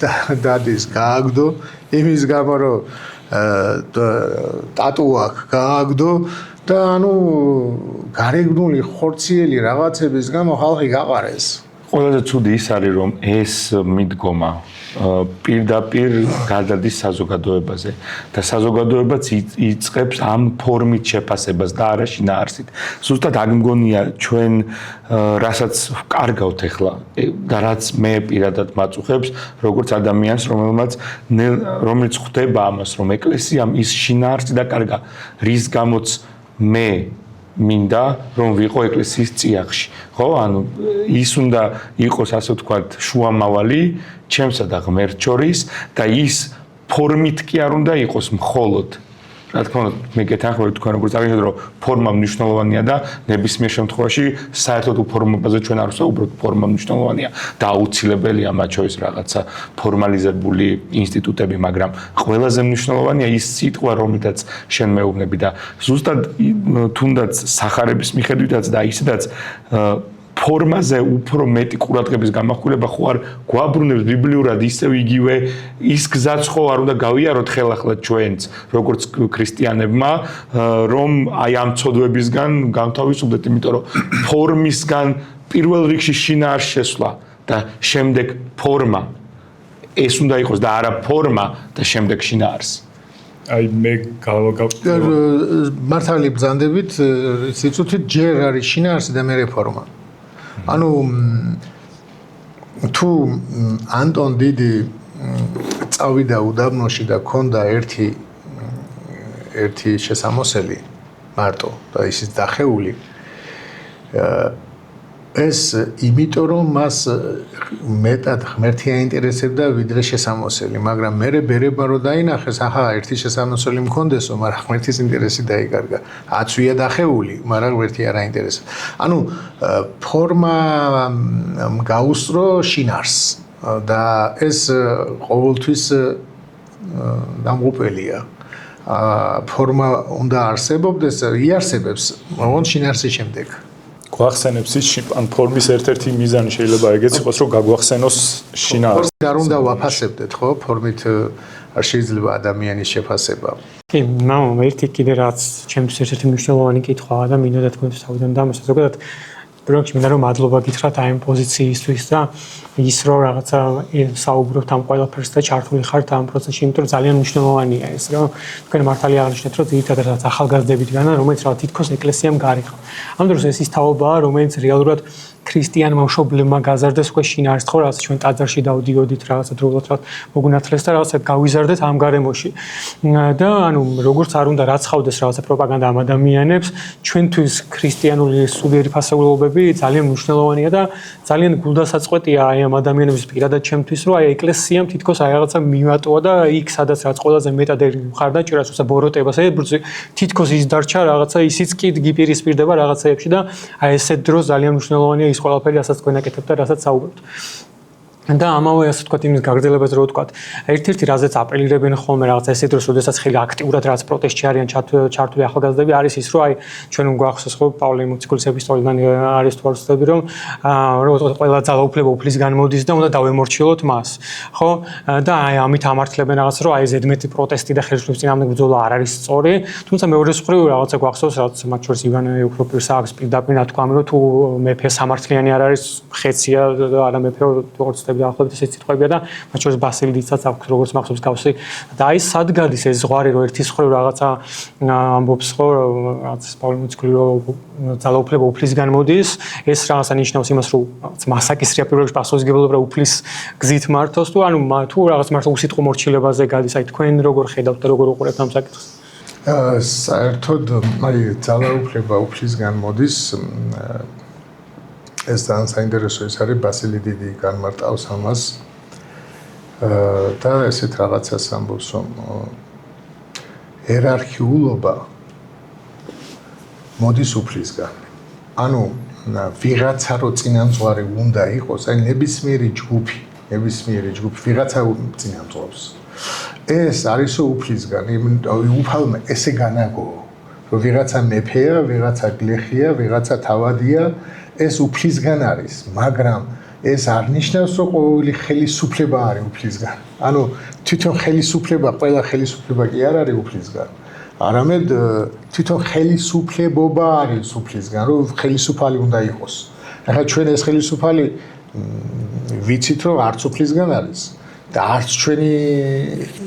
დადის გააგდო იმის გამო რომ ტატუ აქვს გააგდო და ანუ გარეგნული ხორციელი რაღაცების გამო ხალხი გაყარეს. ყველაზე ცუდი ის არის რომ ეს მიდგომა პირდაპირ გადადის საზოგადოებაზე და საზოგადოებაც იწყებს ამ ფორმით შეფასებას და არა შინაარსით. ზუსტად აქ მგონია ჩვენ რასაც ვკარგავთ ახლა და რაც მე პირადად მაწუხებს როგორც ადამიანს რომელიც ხვდება ამას რომ ეკლესიამ ის შინაარსი დაკარგა რის გამოც მე მინდა რომ ვიყო ეკლესიის წიაღში ხო ანუ ის უნდა იყოს ასე ვთქვათ შუამავალი ჩემსა და ღმერთს შორის და ის ფორმით კი არ უნდა იყოს მხოლოდ რა თქმა უნდა მე გეთანხმები თქვენ როგორც აღინიშნეთ რომ ფორმა მნიშვნელოვანია და ნებისმიერ შემთხვევაში საერთოდ უფორმობაზე ჩვენ არ ვსაუბრობთ ფორმა მნიშვნელოვანია და აუცილებელია მათ შორის რაღაცა ფორმალიზებული ინსტიტუტები მაგრამ ყველაზე მნიშვნელოვანია ის სიტყვა რომელთაც შენ მეუბნები და ზუსტად თუნდაც სახარების მიხედვითაც და ისედაც ფორმაზე უფრო მეტი ყურადღების გამახვილება ხო არ გვაბრუნებს ბიბლიურად ისევ იგივე ის გზაც ხო არ უნდა გავიაროთ ხელახლა ჩვენც როგორც ქრისტიანებმა რომ აი ამ ცოდვებისგან განთავისუფლდეთ იმიტომ რომ ფორმისგან პირველ რიგში შინაარს შესვლა და შემდეგ ფორმა ეს უნდა იყოს და არა ფორმა და შემდეგ შინაარსი აი მე მართალი ბრძანდებით სიცოცხლით ჯერ არის შინაარსი და მე რეფორმა ანუ თუ ანტონ დიდი წავიდა უდაბნოში და ქონდა ერთი შესამოსელი მარტო და ისიც დახეული ეს იმიტომ რომ მას მეტად ღმერთი აინტერესებდა ვიდრე შესამოსელი მაგრამ მე ბერება რო დაინახეს ახლა ერთი შესამოსელი მქონდესო მაგრამ ღმერთის ინტერესი დაიკარგა აცვია დახეული მაგრამ ღმერთი არ აინტერესებს ანუ ფორმა გაუსწრო შინაარსს და ეს ყოველთვის დამღუპელია ფორმა უნდა არსებობდეს იარსებებს მაგრამ შინაარსის შემდეგ გვახსენებს ის ან ფორმის ერთ-ერთი მიზანი შეიძლება ეგეც იყოს რომ გაგვახსენოს შინაარსი არ უნდა ვაფასებდეთ ხო ფორმით არ შეიძლება ადამიანის შეფასება კი, ერთი კიდე რაც ჩემთვის ერთ-ერთი მნიშვნელოვანი კითხვაა და მინდა თქვენთვის თავიდან დამოსვა. ზოგადად პროექტში მინდა რომ მადლობა გითხრათ აი ამ პოზიციისთვის და ის რომ რაღაცა საუბრობთ ამ ყველაფერს და ჩართული ხართ ამ პროცესში, იმიტომ რომ ძალიან მნიშვნელოვანია ეს, რომ თქვენ მართალია აღნიშნეთ, რომ ძირითადად რაც ახალგაზრდებიდან, რომელიც რა თითქოს ეკლესიამ გარიყო. ამ დროს ეს ის თაობაა, რომელიც რეალურად ქრისტიანმა მშობლებმა გაზარდეს უკვე შინაარსს ხო რაღაც ჩვენ ტაძარში დავდიოდით რაღაცა დროულად რაღაც მოგუნათლეს და რაღაცა გავიზარდეთ ამ გარემოში და ანუ როგორც არ უნდა რაცხავდეს რაღაცა პროპაგანდა ამ ადამიანებს ჩვენთვის ქრისტიანული სულიერი ფასეულობები ძალიან მნიშვნელოვანია და ძალიან გულდასაწყვეტია აი ამ ადამიანების პირადად ჩემთვის რომ აი ეკლესიამ თითქოს აი რაღაცა მივატოვა და იქ სადაც რაც ყველაზე მეტად ხარდაჭერას უცა ბოროტებას ებრძვი თითქოს ის დარჩა რაღაცა ისიც კი გიპირისპირდება რაღაცეებში და აი ესეთ დროს ძალიან მნიშვნელოვანია ის ყველაფერი, რასაც თქვენ აკეთებთ და რასაც საუბრობთ. და ამავე ასე ვთქვათ იმის გაგრძელებას რო ვთქვათ, ერთ-ერთი რაზეც აპელირებენ ხოლმე რაღაცა ესეთ დროს, როდესაც ხელი აქტიურად რაღაც პროტესტში არიან ჩართული ახალგაზრდები, არის ის, რომ აი ჩვენ გვახსოვს ხო პავლე მოციქულის ეპისტოლიდან არის თუ არ ვცდები, რომ ყველა ძალაუფლება უფლისგან მოდის და უნდა დავემორჩილოთ მას. ხო? და აი ამით ამართლებენ რაღაც, რომ აი ზედმეტი პროტესტი და ხელისუფლების წინააღმდეგ ბრძოლა არ არის სწორი, თუმცა მეორე მხრივ რაღაცა გვახსოვს, რაღაც მათ შორის ივანე უფრო პირსაქვს პირდაპირ ნათქვამი, რომ თუ მეფე სამართლიანი არ არის, ხეცია და არა მეფე როგორც დაახლოებით ესეც სიტყვებია და მათ შორის ბასილიდისაც აქვს როგორც მახსოვს გავსი და აი სად გადის ეს ზღვარი რომ ერთის მხრივ რაღაცა ამბობს ხო რაღაც პავლე მოციქული რომ ძალაუფლება უფლისგან მოდის ეს რაღაცა ნიშნავს იმას რომ მასაკისრია პირველ რიგში პასუხისმგებლობა უფლის გზით მართოს თუ ანუ თუ რაღაც მართლა უსიტყვო მორჩილებაზე გადის აი თქვენ როგორ ხედავთ და როგორ უყურებთ ამ საკითხს საერთოდ აი ძალაუფლება უფლისგან მოდის ეს ძალიან საინტერესო ის არის ბასილი დიდი განმარტავს ამას და ესეთ რაღაცას ამბობს რომ ერარქიულობა მოდის უფლისგან ანუ ვიღაცა რო წინამძღვარი უნდა იყოს აი ნებისმიერი ჯგუფი ვიღაცა წინამძღვრობს ეს არისო უფლისგან უფალმა ესე განაგო რომ ვიღაცა მეფეა ვიღაცა გლეხია ვიღაცა თავადია ეს უფლისგან არის, მაგრამ ეს არ ნიშნავს, რომ ყოველი ხელისუფლება არის უფლისგან. ანუ თვითონ ხელისუფლება, ყველა ხელისუფლება კი არ არის უფლისგან. არამედ თვითონ ხელისუფლებობა არის უფლისგან, რომ ხელისუფალი უნდა იყოს. ახლა ჩვენ ეს ხელისუფალი ვიცით, რომ არც უფლისგან არის და არც ჩვენი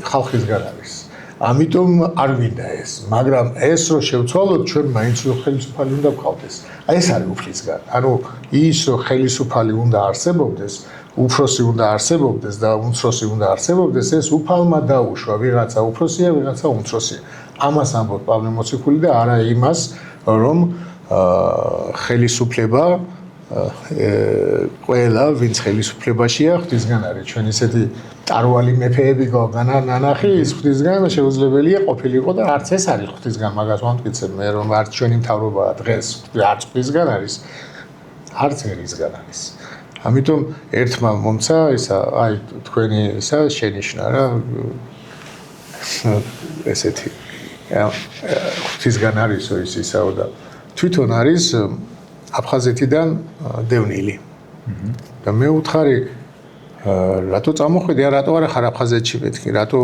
ხალხისგან არის. ამიტომ არ გვინდა ეს, მაგრამ ეს რო შევცვალოთ, ჩვენ მაინც რო ხელისუფალი უნდა გყავდეს. აი ეს არის უფლისგან. ანუ ის რო ხელისუფალი უნდა არსებობდეს, უფროსი უნდა არსებობდეს და უმცროსი უნდა არსებობდეს, ეს უფალმა დაუშვა, ვიღაცა უფროსია, ვიღაცა უმცროსია. ამას ამბობს პავლე მოციქული და არა იმას, რომ ხელისუფლება ყველა ვინც ხელისუფლებაშია ღვთისგან არის ჩვენ ისეთი ტარვალი მეფეები გვაქვს ნანახი ის ღვთისგან შეუძლებელია ყოფილიყო და არც ეს არის ღვთისგან მაგას ვამტკიცებ მე რომ არც ჩვენი მთავრობაა დღეს არც ღვთისგან არის არც ერისგან არის ამიტომ ერთმა მომცა ისა აი თქვენი ისა შენიშნა რა ესეთი ღვთისგან არისო ის ისაო და თვითონ არის აფხაზეთიდან დევნილი. და მე უთხარი რატო წამოხვედი, რატო არ ხარ აფხაზეთში მეთქი, რატო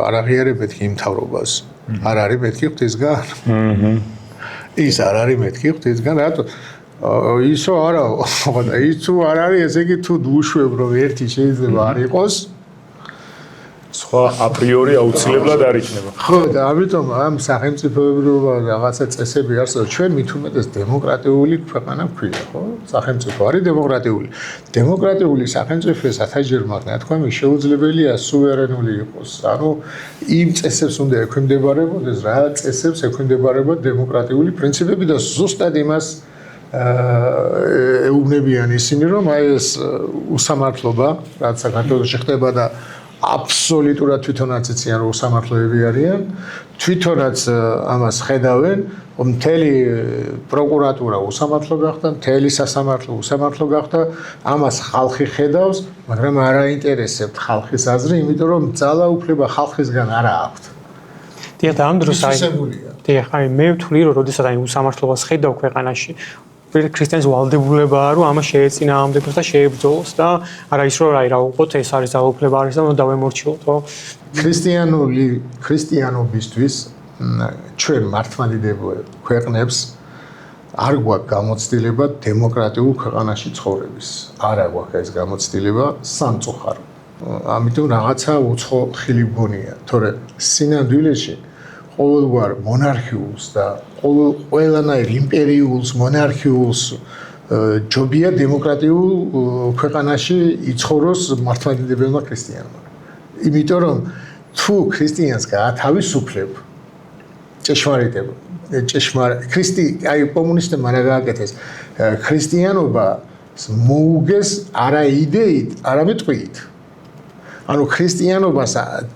არ აღიარებ მეთქი იმ მთავრობას? არ არის მეთქი ღვთისგან? ის არ არის მეთქი ღვთისგან, რატო? ისო არა, ის თუ არ არის, ესე იგი თუ უშვებ რომ ერთი შეიძლება არ იყოს სხვა აპრიორი აუცილებლად არ იქნება. ხო და ამიტომ ამ სახელმწიფოებრიობა რაღაცა წესები არსებობს. ჩვენ მით უმეტეს დემოკრატიული ქვეყანა ვქვია, ხო? სახელმწიფო არის დემოკრატიული. დემოკრატიული სახელმწიფო სათაჯერმა ნათქვამი შეუძლებელია სუვერენული იყოს. ანუ იმ წესებს უნდა ექვემდებარებოდეს, რა წესებს ექვემდებარება დემოკრატიული პრინციპები და ზუსტად იმას ეუბნებიან ისინი, რომ აი ეს უსამართლობა, რაც საქართველოში ხდება და აბსოლუტურად თვითონაც იციან რომ სამართლოები არიან თვითონაც ამას ხედავენ რომ მთელი პროკურატურა უსამართლო გახდა მთელი სასამართლო უსამართლო გახდა ამას ხალხი ხედავს მაგრამ არ აინტერესებთ ხალხის აზრი იმიტომ რომ ძალაუფლება ხალხისგან არ აქვს დიახ და ამ დროს აი მე ვთვლი რომ როდესაც აი უსამართლობას ხედავ ქვეყანაში ქრისტიანის ვალდებულებაა რომ ამას შეეწინააღმდეგოს და შეებრძოლოს და არა ის რომ აი რა უყოთ ეს არის ძალაუფლება არის და უნდა დავემორჩილოთ ხო ქრისტიანობისთვის ჩვენ მართლმადიდებელ ქვეყნებს არ გვაქვს გამოცდილება დემოკრატიულ ქვეყანაში ცხოვრების. არა გვაქვს ეს გამოცდილება სამწუხარო. ამიტომ რაღაცა უცხო ხილი გონია, თორე სინამდვილეში ყოველგვარ მონარქიულს და ყველანაირ იმპერიულს, მონარქიულს ჯობია დემოკრატიულ ქვეყანაში იცხოვროს მართლმადიდებელმა ქრისტიანმა. იმიტომ რომ თუ ქრისტიანს გაათავისუფლებ აი კომუნისტებმა რა გააკეთეს ქრისტიანობა მოუგეს არა იდეით, არამედ ტყვიით. ანუ ქრისტიანობას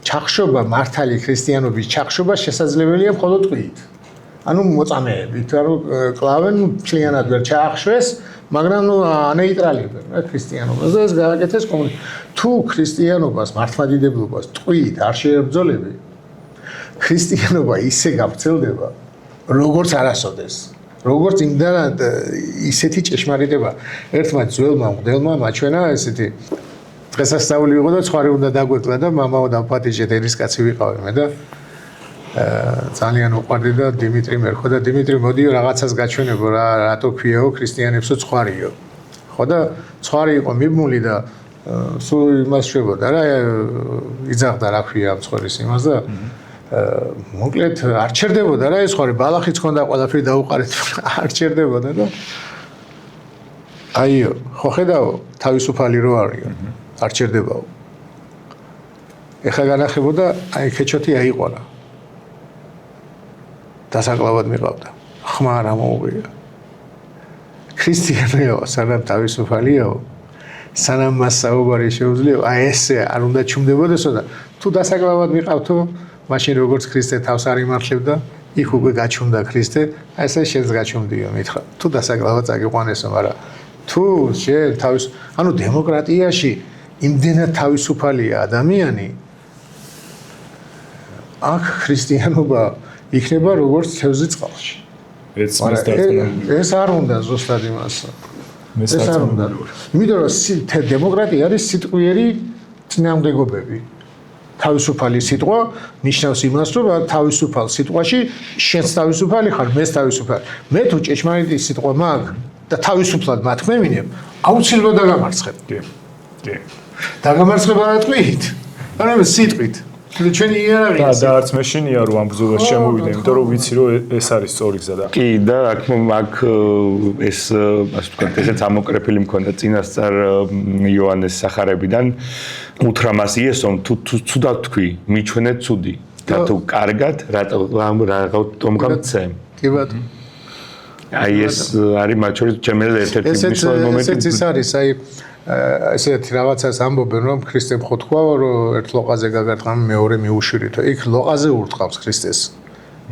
ჩახშობა, მართალი ქრისტიანობის ჩახშობა შესაძლებელია მხოლოდ ტყვიით. ანუ მოწამეებით, რომ კლავენ მთლიანად ვერ ჩაახშვეს, მაგრამ ანეიტრალებენ ქრისტიანობას და ეს გააკეთეს კომუნისტებმა. თუ ქრისტიანობას, მართლმადიდებლობას ტყვიით არ შეებრძოლები, ქრისტიანობა ისე გავრცელდება, როგორც არასოდეს. როგორც იმდანად ისეთი ჭეშმარიტება ერთმა ძველმა მღვდელმა მაჩვენა ესეთი დღესასწაული იყო და ცხვარი უნდა დაგვეკლა და მამაო დავპატიჟეთ ერისკაცი ვიყავი მე და ძალიან უყვარდი და დიმიტრი მერხო და დიმიტრი მოდიო რაღაცას გაჩვენებო რა რატო ქვიაო ქრისტიანებსო ცხვარიო. ხო და ცხვარი იყო მიბმული და სულ იმას შვებოდა რა იძახდა რა ქვია ამ ცხვრის იმას და მოკლედ არ ჩერდებოდა რა ეს ხარი ბალახიც ხონდა ყველაფერი დაუყარეთ არ ჩერდებოდა და აიო ხო ხედავ თავისუფალი რო არისო არ ჩერდებაო ეხლა განახებოდა აი ქეჩოთი აიყვანა დასაკლავად მიყავდა ხმა არ ამოუღია ქრისტიანია სანამ თავისუფალიაო სანამ მას საუბარი შეუძლია აი ესე არ უნდა ჩუმდებოდესო და თუ დასაკლავად მიყავთო მაშინ როგორც ქრისტე თავს არ იმართლებდა იქ უკვე გაჩუმდა ქრისტე აი ესე შენს გაჩუმდიო მითხრა თუ დასაკლავად წაგიყვანესო მაგრამ თუ შენ თავის ანუ დემოკრატიაში იმდენად თავისუფალია ადამიანი აქ ქრისტიანობა იქნება როგორც თევზი წყალში ეს არ უნდა ზუსტად იმას ეს არ უნდა იმიტომ რომ დემოკრატია არის სიტყვიერი წინააღმდეგობები თავისუფალი სიტყვა ნიშნავს იმას რომ თავისუფალ სიტყვაში შენს თავისუფალი ხარ მეც თავისუფალი მე თუ ჭეშმარიტი სიტყვა მაქვს და თავისუფლად მათქმევინებ აუცილებლად დაგამარცხებ კი დაგამარცხება რა თქმით არა სიტყვით ჩვენი იარაღია და არც მე შენია რომ ამ ბრძოლას შემოვიდე იმიტომ რომ ვიცი რომ ეს არის სწორი გზა და კი და აქ ეს ასე ვთქვათ ესეც ამოკრეფილი მქონდა წინასწარ იოანეს სახარებიდან უთრამას იესომ თუ ცუდად თქვი მიჩვენე ცუდი და თუ კარგად რატომ გამცემ კი ბატონო აი ეს არის მათ შორის ჩემი ერთ-ერთი მნიშვნელოვანი მომენტი ესეც ის არის აი ესეთი რაღაცას ამბობენ რომ ქრისტემ ხო თქვა რომ ერთ ლოყაზე გაგარტყამი მეორე მიუშვირითო იქ ლოყაზე ურტყავს ქრისტეს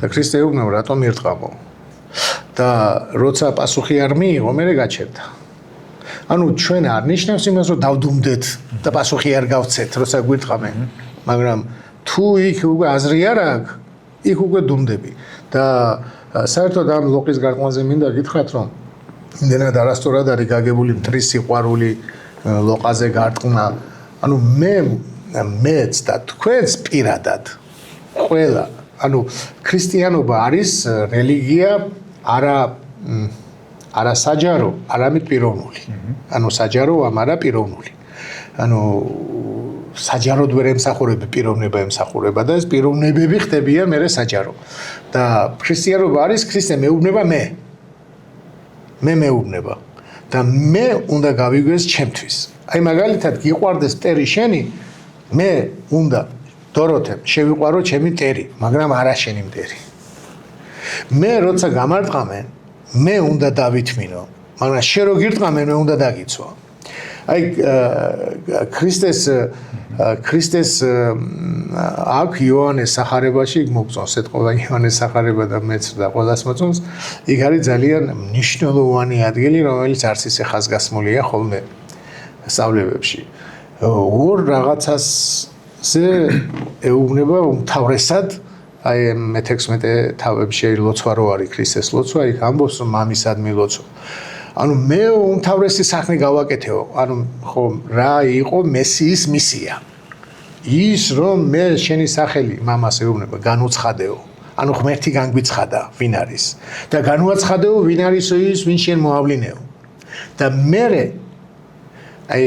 და ქრისტე ეუბნება რატომ ირტყამო და როცა პასუხი არ მიიღო მე გაჩერდა ანუ ჩვენ არ ნიშნავს იმას რომ დავდუმდეთ და პასუხი არ გავცეთ როცა გვირტყამენ მაგრამ თუ იქ უკვე აზრი არ აქვს იქ უკვე დუმდები და საერთოდ ამ ლოყის გარყმაზე მინდა გითხრათ რომ იმდენად არასწორად არის გაგებული მტრის სიყვარული ლოყაზე გარტყმა ანუ მეც და თქვენს პირადად ყველა ანუ ქრისტიანობა არის რელიგია არა საჯარო არამედ პიროვნული ანუ საჯარო არა პიროვნული ანუ საჯაროდ ვერ ემსახურება პიროვნება ემსახურება და ეს პიროვნებები ხდებიან მერე საჯარო და ქრისტიანობა არის ქრისტე მეუბნება მე მეუბნება და მე უნდა გავიგვეს ჩემთვის. აი მაგალითად გიყვარდეს მტერი შენი, მე უნდა დოროთე შევიყვარო ჩემი მტერი, მაგრამ არა შენი მტერი. მე როცა გამარტყამენ, მე უნდა დავითმინო, მაგრამ შენ რო გირტყამენ, მე უნდა დაგიცვა. აი ქრისტეს აქ იოანეს სახარებაში მოგწონს ეთყობა იოანეს სახარება და მეც და ყველას მოწონს იქ არის ძალიან მნიშვნელოვანი ადგილი რომელიც არც ისე ხაზგასმულია ხოლმე სწავლებებში ორ რაღაცაზე ეუბნება უმთავრესად აი მე-16 თავებში ლოცვა რო არის ქრისტეს ლოცვა იქ ამბობს რომ მამისადმი ლოცვა ანუ მე უმთავრესი საქმე გავაკეთეო ანუ ხო რა იყო მესიის მისია ის რომ მე შენი სახელი მამას ეუბნება განუცხადეო. ანუ ღმერთი განგვიცხადა ვინ არის და განუაცხადეო ვინ არის ის ვინ შენ მოავლინეო. და მე აი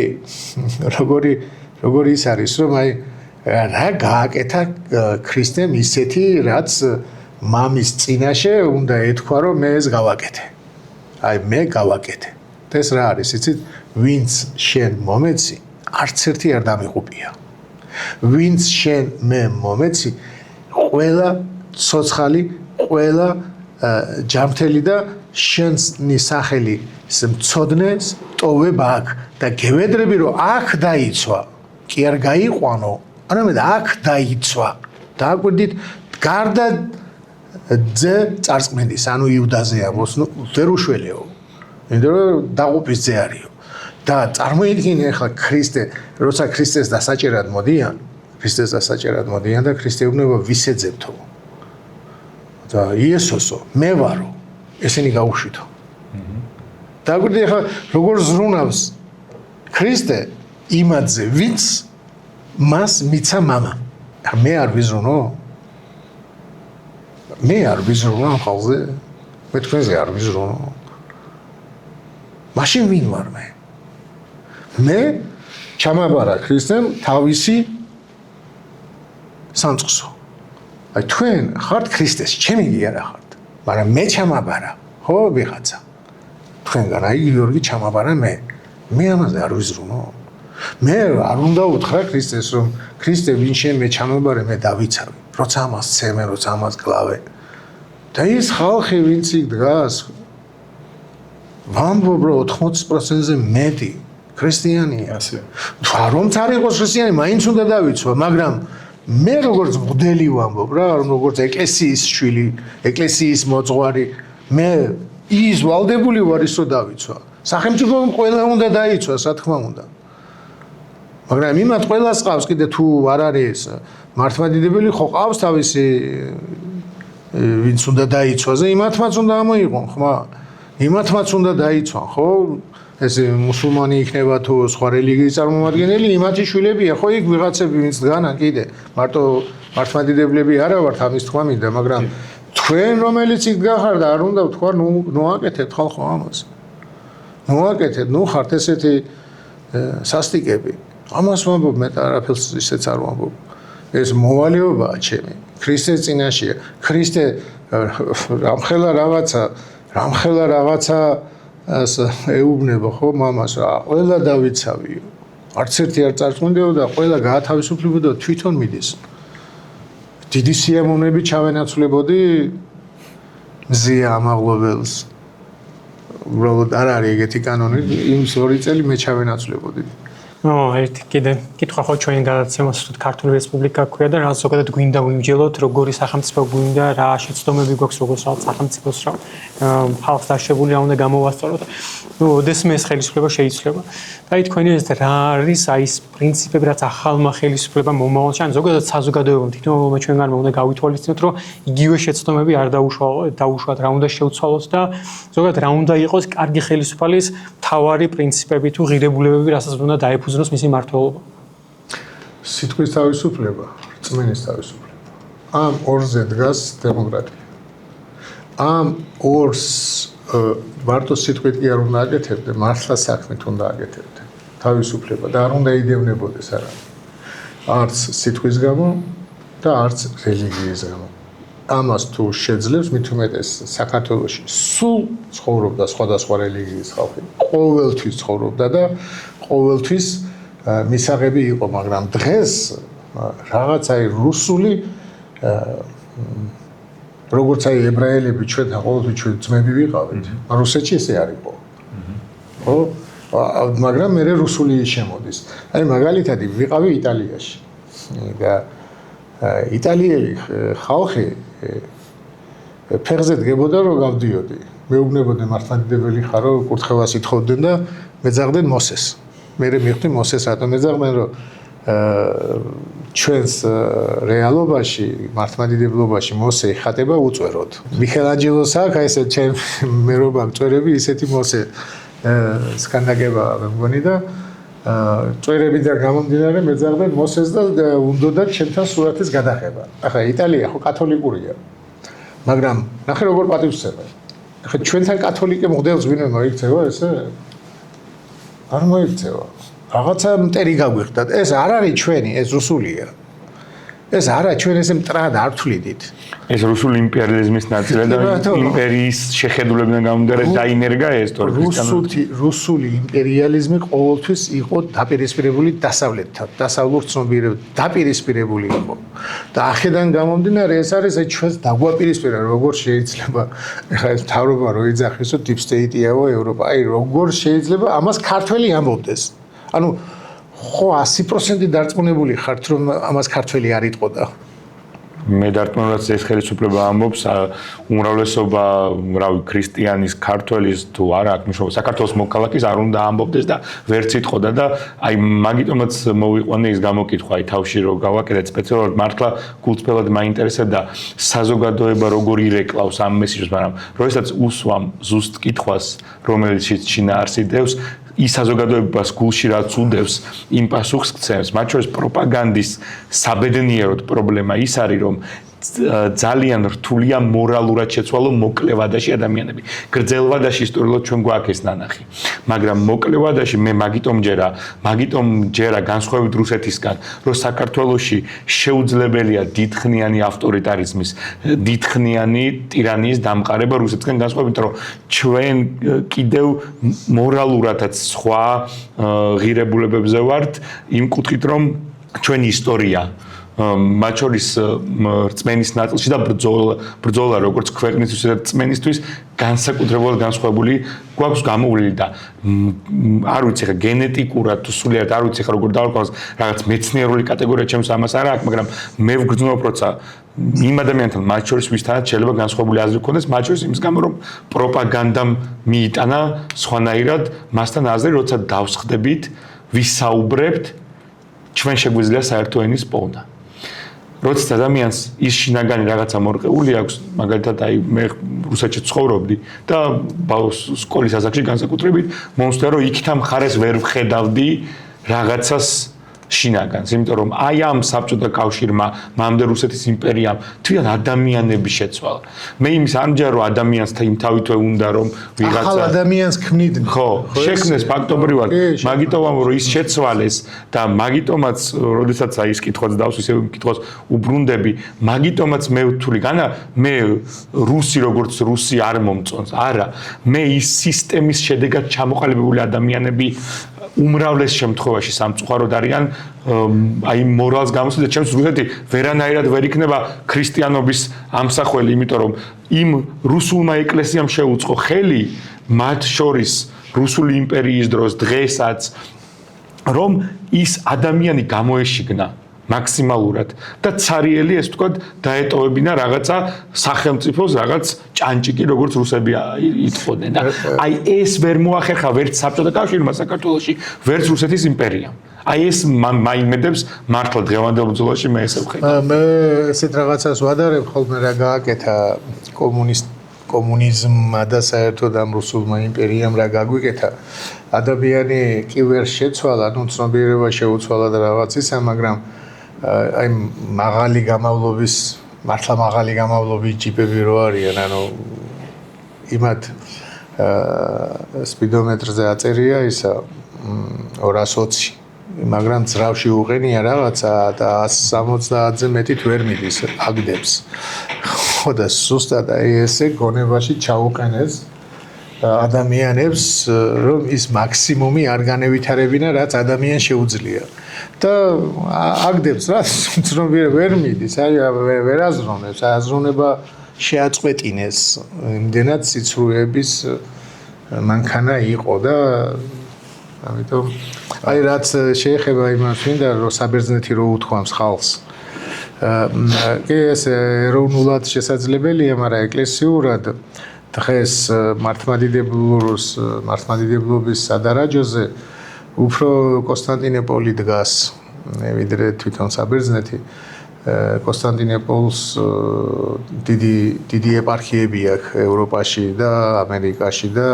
როგორი ის არის რომ აი რა გააკეთა ქრისტემ ისეთი რაც მამის წინაშე უნდა ეთქვა რომ მე ეს გავაკეთე. აი მე გავაკეთე. ეს რა არის იცით ვინც შენ მომეცი არც ერთი არ დამიყופია. ვინც შენ მე მომეცი ყველა ცოცხალი ყველა ჯამთელი და შენი სახელი მწოდნეს ტოვებ აქ და გევედრები რომ აქ დაიცვა კი არ გაიყვანო არამედ აქ დაიცვა დააკვირდით გარდა ძე წარწმენდის ანუ იუდაზე ამბობს ნუ ვერ უშველეო იმიტომ რომ დაღუპვის ძე არისო და წარმოიდგინე ახლა ქრისტე როცა ქრისტეს დასაჭერად მოდიან და ქრისტე უნება ვისეძებთო და იესოსო მე ვარო ესენი გაუშვითო დაგვიდი ახლა როგორ ზრუნავს ქრისტე იმადზე ვინც მას მიცა მამა მე არ ვიზრუნო ხალხზე მე თქვენზე არ ვიზრუნო მაშინ ვინ ვარ მე ჩამაბარა ქრისტემ თავისი სამწყსო აი თქვენ ხართ ქრისტეს ჩემი კი არა ხართ მაგრამ მე ჩამაბარა ხო ვიღაცა თქვენგან აი გიორგი ჩამაბარა მე ამაზე არ ვიზრუნო მე არ უნდა უთხრა ქრისტეს რომ ქრისტე ვინ შენ მე ჩამაბარე მე დავიცავი როცა ამას ცემე როცა ამას კლავე და ის ხალხი ვინც იქ დგას ვამბობ რომ 80%-ზე მეტი ქრისტიანია ასე რომც არ იყოს ქრისტიანი მაინც უნდა დავიცვა მაგრამ მე როგორც მღვდელი ვამბობ რა როგორც ეკლესიის შვილი ეკლესიის მოძღვარი მე ის ვალდებული ვარ ისო დავიცვა სახელმწიფომ ყველა უნდა დაიცვას რა თქმა უნდა მაგრამ იმათ ყველას ყავს კიდე თუ არ არის მართლმადიდებელი ხო ყავს თავისი ვინც უნდა დაიცვაზე იმათმაც უნდა ამოიყვან ხმა იმათმაც უნდა დაიცვან ხო ეს მუსულმანი იქნება თუ სხვა რელიგიის წარმომადგენელი იმათი შვილებია ხო იქ ვიღაცები ვინც დგანან კიდე მარტო მართლმადიდებლები არა ვართ ამის თქვა მინდა მაგრამ თქვენ რომელიც იქ გახარ და არ უნდა ვთქვა ნუ აკეთეთ ხალხო ამას ნუ აკეთეთ ნუ ხართ ესეთი სასტიკები ამას ვამბობ მე არაფერს ისეც არ ვამბობ ეს მოვალეობაა ჩემი ქრისტეს წინაშეა ქრისტე რამხელა რაღაცა ეუბნება ხო მამას რა ყველა დავიცავიო არც ერთი არ წარწმუნდებოდა და ყველა გაათავისუფლებოდა თვითონ მიდის დიდი სიამოვნებით ჩავენაცვლებოდი მზია ამაღლობელს უბრალოდ არ არის ეგეთი კანონი იმ 2 წელი მე ჩავენაცვლებოდი ერთი კიდე კითხვა ხო ჩვენ გადაცემას თუ ქართული რესპუბლიკა ქვია და რა ზოგადად გვინდა ვიმჯელოთ როგორი სახელმწიფო გვინდა რა შეცდომები გვაქვს როგორც რაღაც სახელმწიფოს რა ხალხს დაშებული რა უნდა გამოვასწოროთ ნუ ოდესმე ეს ხელისუფლება შეიძლება და აი თქვენი ეს რა არის აი ეს პრინციპები რაც ახალმა ხელისუფლებამ მომავალში ან ზოგადად საზოგადოებამ თვითონ ჩვენგანმა უნდა გავითვალისწინოთ რომ იგივე შეცდომები არ დაუშვათ რა უნდა შევცვალოთ და ზოგადად რა უნდა იყოს კარგი ხელისუფალის მთავარი პრინციპები თუ ღირებულებები რასაც უნდა დაეფუძნოს მისი მმართველობა სიტყვის თავისუფლება რწმენის თავისუფლება ამ ორზე დგას დემოკრატია ამ ორს მარტო სიტყვით კი არ უნდა აკეთებდე მართლა საქმით უნდა აკეთებდე თავისუფლება და არ უნდა იდევნებოდეს არც სიტყვის გამო და არც რელიგიის გამო ამას თუ შეძლებს მით უმეტეს საქართველოში სულ ცხოვრობდა სხვადასხვა რელიგიის ხალხი ყოველთვის ცხოვრობდა და ყოველთვის მისაღები იყო მაგრამ დღეს რაღაც აი რუსული როგორც აი ებრაელები ჩვენთან ყოველთვის ჩვენ ძმები ვიყავით რუსეთში ესე არ იყო ხო მაგრამ მე რუსული შემოდის აი მაგალითად ვიყავი იტალიაში და იტალიელი ხალხი ფეხზე დგებოდა რომ გავდიოდი მეუბნებოდნენ მართლმადიდებელი ხარო კურთხევას ითხოვდნენ და მეძახდნენ მოსეს მე მივხვდი მოსეს რატომ მეძახდნენ რომ ჩვენს რეალობაში მართლმადიდებლობაში მოსე იხატება უწვეროდ მიხელანჯელოს აქვს აი ესე ჩემ მერობა მწვერები ისეთი მოსე სკანდაგება მე მგონი და წვერებიდან გამომდინარე მეძახდნენ მოსეს და უნდოდა ჩემთან სურათის გადაღება. ახლა იტალია ხო კათოლიკურია. მაგრამ ნახე როგორ პატივსცემენ. ახლა ჩვენთან კათოლიკე მღვდელს ვინმე მოიქცევა ესე? არ მოიქცევა. რაღაცა მტერი გაგვიხდათ. ეს არ არის ჩვენი, ეს რუსულია. ეს არა ჩვენ ესე მტრად არ თვლიდით. ეს რუსული იმპერიალიზმის ნაწილი და იმპერიის შეხედულებიდან გამომდინარე დაინერგა ეს თორე რუსული იმპერიალიზმი ყოველთვის იყო დაპირისპირებული დასავლეთთან, დასავლურ ცნობიერებთან დაპირისპირებული იყო. და ახედან გამომდინარე ეს არის ჩვენს დაგვაპირისპირა როგორ შეიძლება ეხლა ეს მთავრობა რო იძახისო deep state-იაო ევროპა, აი როგორ შეიძლება ამას ქართველი ამბობდეს. ანუ ხო 100% დარწმუნებული ხართ რომ ამას ქართველი არ იტყოდა. მე დარწმუნებაც ეს ხელისუფლება ამბობს უმრავლესობა რავი ქრისტიანის ქართველის თუ არა აქ მშობ საქართველოს მოქალაქის არ უნდა ამბობდეს და ვერც იტყოდა და აი მაგიტომაც მოვიყვანე ის გამოკითხვა აი თავში რო გავაკეთეთ სპეციალურად მართლა გულწრფელად მაინტერესებდა საზოგადოება როგორ ირეკლავს ამ მესიჯს მაგრამ როდესაც უსვამ ზუსტ კითხვას რომელიც შინაარსიდევს ის საზოგადოებას გულში რაც უდევს იმ პასუხს გცემს მათ შორის პროპაგანდის საბედნიეროდ პრობლემა ის არის რომ ძალიან რთულია მორალურად შეცვალო მოკლევადაში ადამიანები. გრძელვადაში ისტორიულად ჩვენ გვაქვს ეს ნანახი. მაგრამ მოკლევადაში მე მაგიტომ ჯერა განსხვავებით რუსეთისგან, რომ საქართველოში შეუძლებელია დიდხნიანი ავტორიტარიზმის, დიდხნიანი ტირანიის დამყარება რუსეთისგან განსხვავებით, რომ ჩვენ კიდევ მორალურადაც სხვა ღირებულებებზე ვართ, იმ კუთხით რომ ჩვენი ისტორია მათ შორის რწმენის ნაწილში და ბრძოლა როგორც ქვეყნისთვის და რწმენისთვის განსაკუთრებულად განსხვავებული გვაქვს გამოვლილი და არ ვიცი ხა გენეტიკურად თუ სულიად არ ვიცი ხა როგორ დავარქვას რაღაც მეცნიერული კატეგორია ჩემს ამას არ აქვს მაგრამ მე ვგრძნობ როცა იმ ადამიანთან მათ შორის ვისთანაც შეიძლება განსხვავებული აზრი გქონდეს მათ შორის იმის გამო რომ პროპაგანდამ მიიტანა სხვანაირად მასთან აზრი როცა დავსხდებით ვისაუბრებთ ჩვენ შეგვიძლია საერთო ენის პოვნა როცა ადამიანს ის შინაგანი რაღაცა მორყეული აქვს, მაგალითად აი მე რუსეთში ცხოვრობდი და სკოლის ასაკში განსაკუთრებით მომსწრა რომ იქით ამ ხარეს ვერ ვხედავდი რაღაცას შინაგანს, იმიტომ რომ აი ამ საბჭოთა კავშირმა, მანამდე რუსეთის იმპერიამ თვითონ ადამიანები შეცვალა. მე იმის არ მჯერა რომ ადამიანს თავითვე უნდა რომ ვიღაცა ახალ ადამიანს ქმნიდნენ. ხო, შექმნეს ფაქტობრივად, მაგიტომ რომ ის შეცვალეს და მაგიტომაც, როდესაც აი ეს კითხვაც დავს, ისე კითხვას უბრუნდები, მაგიტომაც მე ვთვლი, განა მე რუსი როგორც რუსი არ მომწონს. არა, მე ის სისტემის შედეგად ჩამოყალიბებული ადამიანები უმრავლეს შემთხვევაში სამწუხაროდ არიან აი მორალს გამოსვლა და ჩემს რუსეთი ვერანაირად ვერ იქნება ქრისტიანობის ამსახველი, იმიტომ რომ იმ რუსულმა ეკლესიამ შეუწყო ხელი მათ შორის რუსული იმპერიის დროს დღესაც რომ ის ადამიანი გამოეშიგნა მაქსიმალურად და цаრიელი ეს თქვა დაეტოვებინა რაღაცა სახელმწიფოს რაღაც ჭანჭიკი როგორც რუსები იტყოდნენ და აი ეს ვერ მოახერხა ვერც საბჭოთა კავშირმა საქართველოში ვერც რუსეთის იმპერიამ აი ეს მაიმედებს მართლა დღევანდელ ბრძოლაში მე ესე ვხედავ მე ესეთ რაღაცას ვადარებ ხოლმე რა გააკეთა კომუნიზმმა და საერთოდ ამ რუსულმა იმპერიამ რა გაგვიკეთა ადამიანი კი ვერ შეცვალა ნუ ცნობიერება შეუცვალა და რაღაც ისა მაგრამ აი მაღალი გამავლობის მართლა მაღალი გამავლობის ჯიპები რო არიან ანუ იმათ სპიდომეტრზე აწერია ისა 220 მაგრამ ძრავში უყენია რაღაცა და 170-ზე მეტით ვერ მიდის აგდებს ხო და სუსტად აი ესე გონებაში ჩაუყენეს ადამიანებს რომ ის მაქსიმუმი არ განევითარებინა რაც ადამიანს შეუძლია და აგდებს რა ცნობიერება ვერ მიდის აი ვერ აზროვნებს აზროვნება შეაწყვეტინეს იმდენად სიცრუეების მანქანა იყო და ამიტომ აი რაც შეეხება იმას მინდა რომ საბერძნეთი რო უთქვამს ხალხს კი ეს ეროვნულად შესაძლებელია მაგრამ ეკლესიურად დღეს მართლმადიდებლობის სადარაჯოზე უფრო კონსტანტინოპოლი დგას ვიდრე თვითონ საბერძნეთი კონსტანტინოპოლს დიდი ეპარქიები აქვს ევროპაში და ამერიკაში და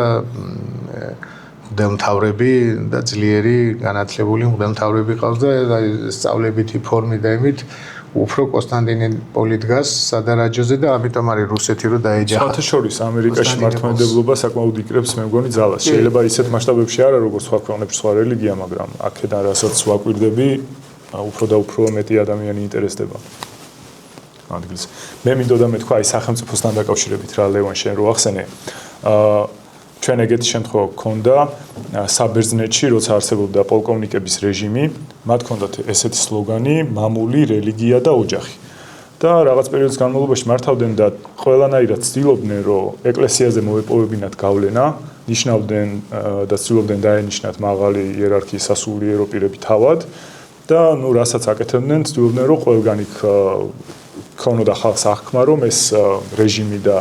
მღვდელმთავრები და ძლიერი განათლებული მღვდელმთავრები ყავს და სწავლებითი ფორმით და იმით უფრო კონსტანტინოპოლი დგას სადარაჯოზე და ამიტომ არის რუსეთი რო დაეჯახა. საერთაშორისო ამერიკაში მართლმადიდებლობა საკმაოდ იკრებს მე მგონი ძალას. შეიძლება ისეთ მასშტაბებში არა როგორც სხვა ქვეყნებში სხვა რელიგია, მაგრამ აქედან რასაც ვაკვირდები, უფრო და უფრო მეტი ადამიანი ინტერესდება. ადგილს. მე მინდოდა მეთქვა აი სახელმწიფოსთან დაკავშირებით რა ლევან შენ რო ახსენე. ჩვენ ეგეთი შემთხვევა გქონდა საბერძნეთში, როცა არსებობდა პოლკოვნიკების რეჟიმი, მათ ჰქონდათ ესეთი სლოგანი: მამული, რელიგია და ოჯახი. და რაღაც პერიოდის განმავლობაში მართავდნენ და ყველანაირად ცდილობდნენ, რომ ეკლესიაზე მოეპოვებინათ გავლენა, ნიშნავდნენ და ცდილობდნენ დაენიშნათ მაღალი იერარქიის სასულიერო პირები თავად და ნუ რასაც აკეთებდნენ, ცდილობდნენ, რომ ყველგან იქ ქონოდა ხალხს აღქმა, რომ ეს რეჟიმი და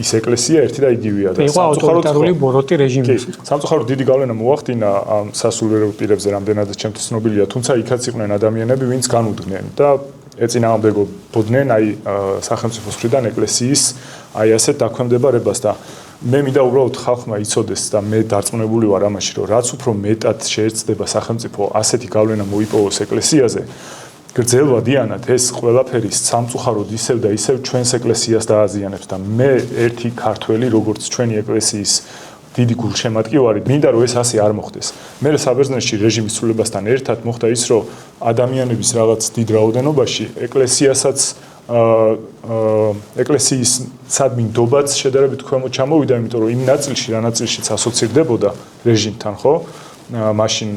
ის ეკლესია ერთი და იგივეა და ავტორიტარული ბოროტი რეჟიმი. სამწუხაროდ დიდი გავლენა მოახდინა ამ სასულიერო პირებზე, რამდენადაც ჩემთვის ცნობილია, თუმცა იქაც იყვნენ ადამიანები, ვინც განუდგნენ და ეწინააღმდეგებოდნენ აი სახელმწიფოს მხრიდან ეკლესიის აი ასეთ დაქვემდებარებას და მე მინდა უბრალოდ ხალხმა იცოდეს და მე დარწმუნებული ვარ ამაში, რომ რაც უფრო მეტად შეეცდება სახელმწიფო ასეთი გავლენა მოიპოვოს ეკლესიაზე, გრძელვადიანად ეს ყველაფერი სამწუხაროდ ისევ და ისევ ჩვენს ეკლესიას დააზიანებს და მე ერთი ქართველი როგორც ჩვენი ეკლესიის დიდი გულშემატკივარი მინდა რომ ეს ასე არ მოხდეს. მე საბერძნეთში რეჟიმის ცვლილებასთან ერთად მოხდა ის რომ ადამიანების რაღაც დიდ რაოდენობაში ეკლესიასაც ეკლესიის სადმი ნდობაც შედარებით ქვემოთ ჩამოვიდა, იმიტომ რომ იმ ნაწილში რა ნაწილშიც ასოცირდებოდა რეჟიმთან, ხო? მაშინ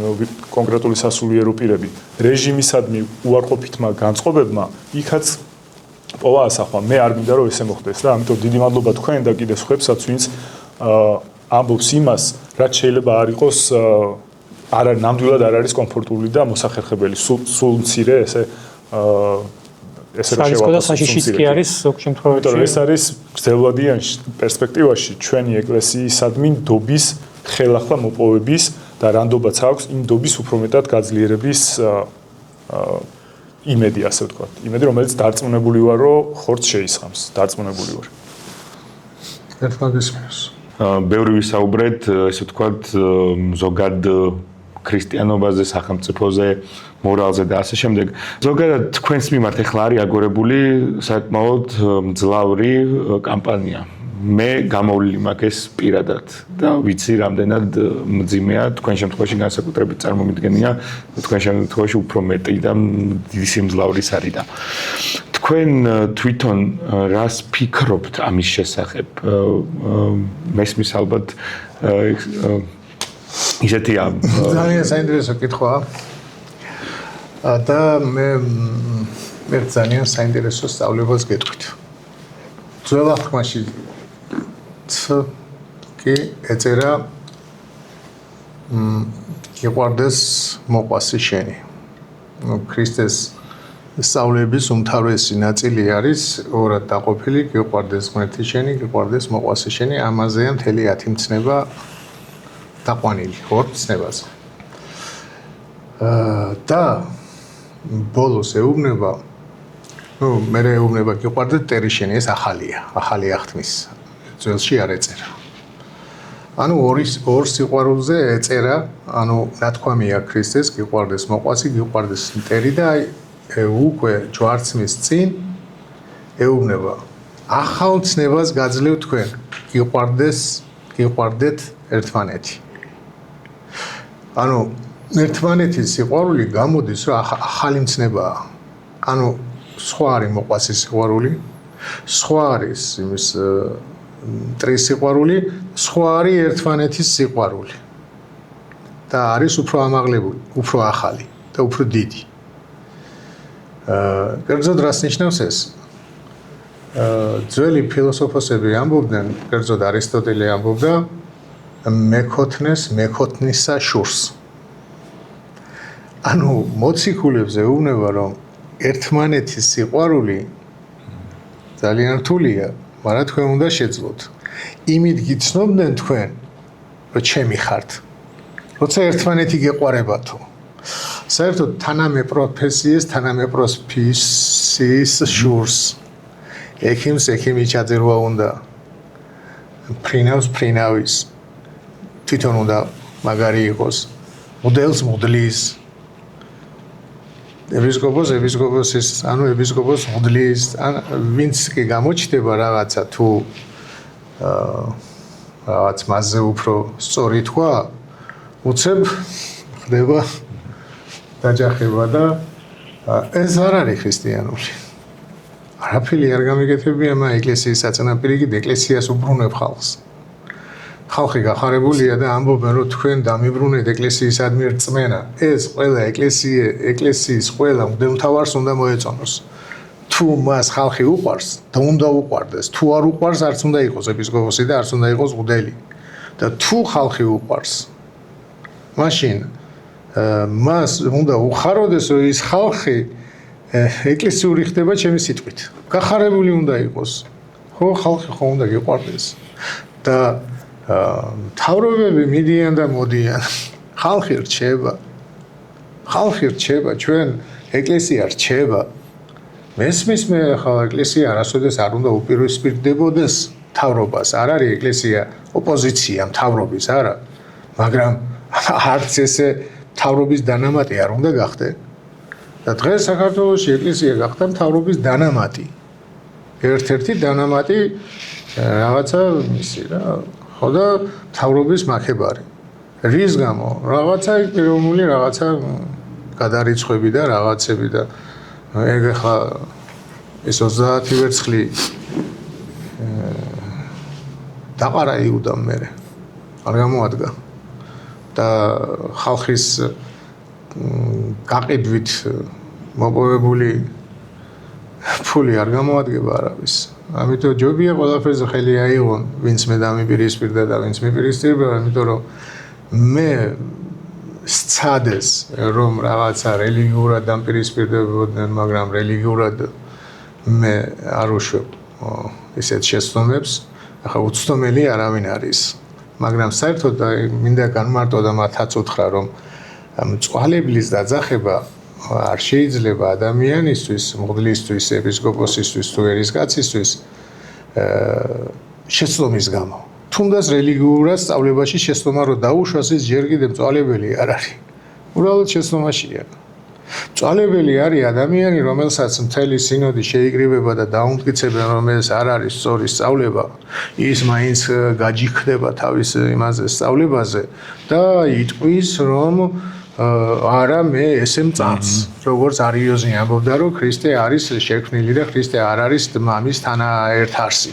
კონკრეტული სასულიერო პირები რეჟიმისადმი უარყოფითმა განწყობებმა იქაც პოვა ასახვა. მე არ მინდა რომ ესე მოხდეს და ამიტომ დიდი მადლობა თქვენ და კიდე სხვებსაც ვინც ამბობს იმას, რაც შეიძლება არ იყოს ნამდვილად არ არის კომფორტული და მოსახერხებელი სულ მცირე ესე სარისკო და საშიშიც კი არის ზოგ შემთხვევაში. ეს არის გრძელვადიან პერსპექტივაში ჩვენი ეკლესიისადმი ნდობის ხელახლა მოპოვების და რანდობაც აქვს იმ ნდობის უფრო მეტად გაძლიერების იმედი, ასე ვთქვათ. იმედი, რომელიც დარწმუნებული ვარ, რომ ხორცს შეისხამს. დარწმუნებული ვარ. ერთმანეთს ბევრი ვისაუბრეთ, ესე ვთქვათ, ზოგად ქრისტიანობაზე, სახელმწიფოზე, მორალზე და ასე შემდეგ. ზოგადად თქვენს მიმართ ახლა არის აგორებული საკმაოდ მძლავრი კამპანია. მე გამოვლილი მაქვს ეს პირადად და ვიცი რამდენად მძიმეა, თქვენ შემთხვევაში განსაკუთრებით წარმომიდგენია, თქვენ შემთხვევაში უფრო მეტი და დიდი სიმძლავრის არის და თქვენ თვითონ რას ფიქრობთ ამის შესახებ? მესმის ალბათ ისეთია ძალიან საინტერესო კითხვაა და მე ძალიან საინტერესო სწავლებას გეტყვით. ძველ აღთქმაში კი ეწერა გიყვარდეს მოყვასი შენი. ქრისტეს სწავლების უმთავრესი ნაწილი არის ორად დაყოფილი, გიყვარდეს ღმერთი შენი, გიყვარდეს მოყვასი შენი, ამაზეა მთელი 10 მცნება დაყვანილი, ორ მცნებაზე. და ბოლოს ეუბნება, მე ეუბნება გიყვარდეს მტერი შენი, ეს ახალია, ახალი აღთმის ძველში არ ეწერა. ანუ ორ სიყვარულზე ეწერა, ანუ ნათქვამია ქრისტეს, გიყვარდეს მოყვასი, გიყვარდეს მტერი და უკვე ჯვარცმის წინ ეუბნება ახალ ცნებას გაძლევ თქვენ, გიყვარდეთ ერთმანეთი. ანუ ერთმანეთის სიყვარული გამოდის, რომ ახალი მცნებაა. ანუ სხვა არის მოყვასის სიყვარული, სხვა არის იმის მტრის სიყვარული, სხვა არის ერთმანეთის სიყვარული. და არის უფრო ამაღლებული, უფრო ახალი და უფრო დიდი. კერძოდ რას ნიშნავს ეს? ძველი ფილოსოფოსები ამბობდნენ, კერძოდ არისტოტელე ამბობდა, მეკოთნეს მეკოთნისა შურს. ანუ მოციქულებს ეუბნება, რომ ერთმანეთის სიყვარული ძალიან რთულია, მაგრამ თქვენ უნდა შეძლოთ. იმით გიცნობდნენ თქვენ, რომ ჩემი ხართ. როცა ერთმანეთი გეყვარებათო. საერთოდ თანამე პროფესიის, თანამე პროფესიის შურს. ექიმს ექიმი ჩაძერვა უნდა. ფრინავს ფრინავის. თვითონ უნდა მაგარი იყოს. მოდელს მოდლის ეპისკოპოსის, ანუ ეპისკოპოს მოდლის, ან ვინც კი გამოჩნდება რაღაცა თუ რაღაც მასზე უფრო სწორი თქვა, უცებ ხდება დაჯახება და ეს არ არის ქრისტიანული. არაფერი არ გამიგეთებია მაგ ეკლესიის საწინაპირე კი ეკლესიას უბრუნებ ხალხს. ხალხი გახარებულია და ამბობენ რომ თქვენ დამიბრუნეთ ეკლესიისადმი რწმენა. ეს ყველა ეკლესიის ყველა მღვდელმთავარს უნდა მოეწონოს. თუ მას ხალხი უყვარს და უნდა უყვარდეს. თუ არ უყვარს არც უნდა იყოს ეპისკოპოსი და არც უნდა იყოს მღვდელი. და თუ ხალხი უყვარს მაშინ მას უნდა უხაროდეს რომ ის ხალხი ეკლესიური ხდება ჩემი სიტყვით. გახარებული უნდა იყოს. ხო, ხალხი ხო უნდა გიყვარდეს. და თავრობები მიდიან და მოდიან. ხალხი რჩება. ხალხი რჩება, ჩვენ ეკლესია რჩება. მესმის მე ხალხ ეკლესია არასოდეს არ უნდა უპირისპირდებოდეს თავრობას. არ არის ეკლესია ოპოზიცია მთავრობის, არა. მაგრამ არც ესე მთავრობის დანამატი არ უნდა გახდე. და დღეს საქართველოში ეკლესია გახდა მთავრობის დანამატი. ერთ-ერთი დანამატი რაღაცა მისი რა, ხო და მთავრობის მაქებარი. რის გამო? რაღაცა პიროვნული რაღაცა გადარიცხვები და რაღაცები და ეგ ახლა ეს 30 ვერცხლი დაყარა იუდამ მერე. არ გამოადგა. და ხალხის გაყიდვით მოპოვებული ფული არ გამოადგება არავის. ამიტომ ჯობია ყველაფერზე ხელი აიღონ, ვინც მე დამიპირისპირდა და ვინც მიპირისპირდა, ამიტომ რომ მე სცადეს რომ რაღაცა რელიგიურად დამპირისპირდებოდნენ, მაგრამ რელიგიურად მე არ უშვებ ისეთ შეცდომებს. ახლა უცდომელი არავინ არის. მაგრამ საერთოდ მინდა განმარტო და მათაც უთხრა რომ მწვალებლის დაძახება არ შეიძლება ადამიანისთვის, მღვდლისთვის, ეპისკოპოსისთვის თუ ერისკაცისთვის შეცდომის გამო. თუნდაც რელიგიურად სწავლებაში შეცდომა რო დაუშვას ის ჯერ კიდევ მწვალებელი არ არის. უბრალოდ შეცდომაშია. მწვალებელი არის ადამიანი, რომელსაც მთელი სინოდი შეიკრიბება და დაუმტკიცებენ, რომ ეს არ არის სწორი სწავლება, ის მაინც გაჯიքდება თავის იმაზე სწავლებაზე და იტყვის, რომ არა მე ესე მწამს. როგორც არიოზი ამბობდა, რომ ქრისტე არის შექმნილი და ქრისტე არ არის მამის თანაერთარსი.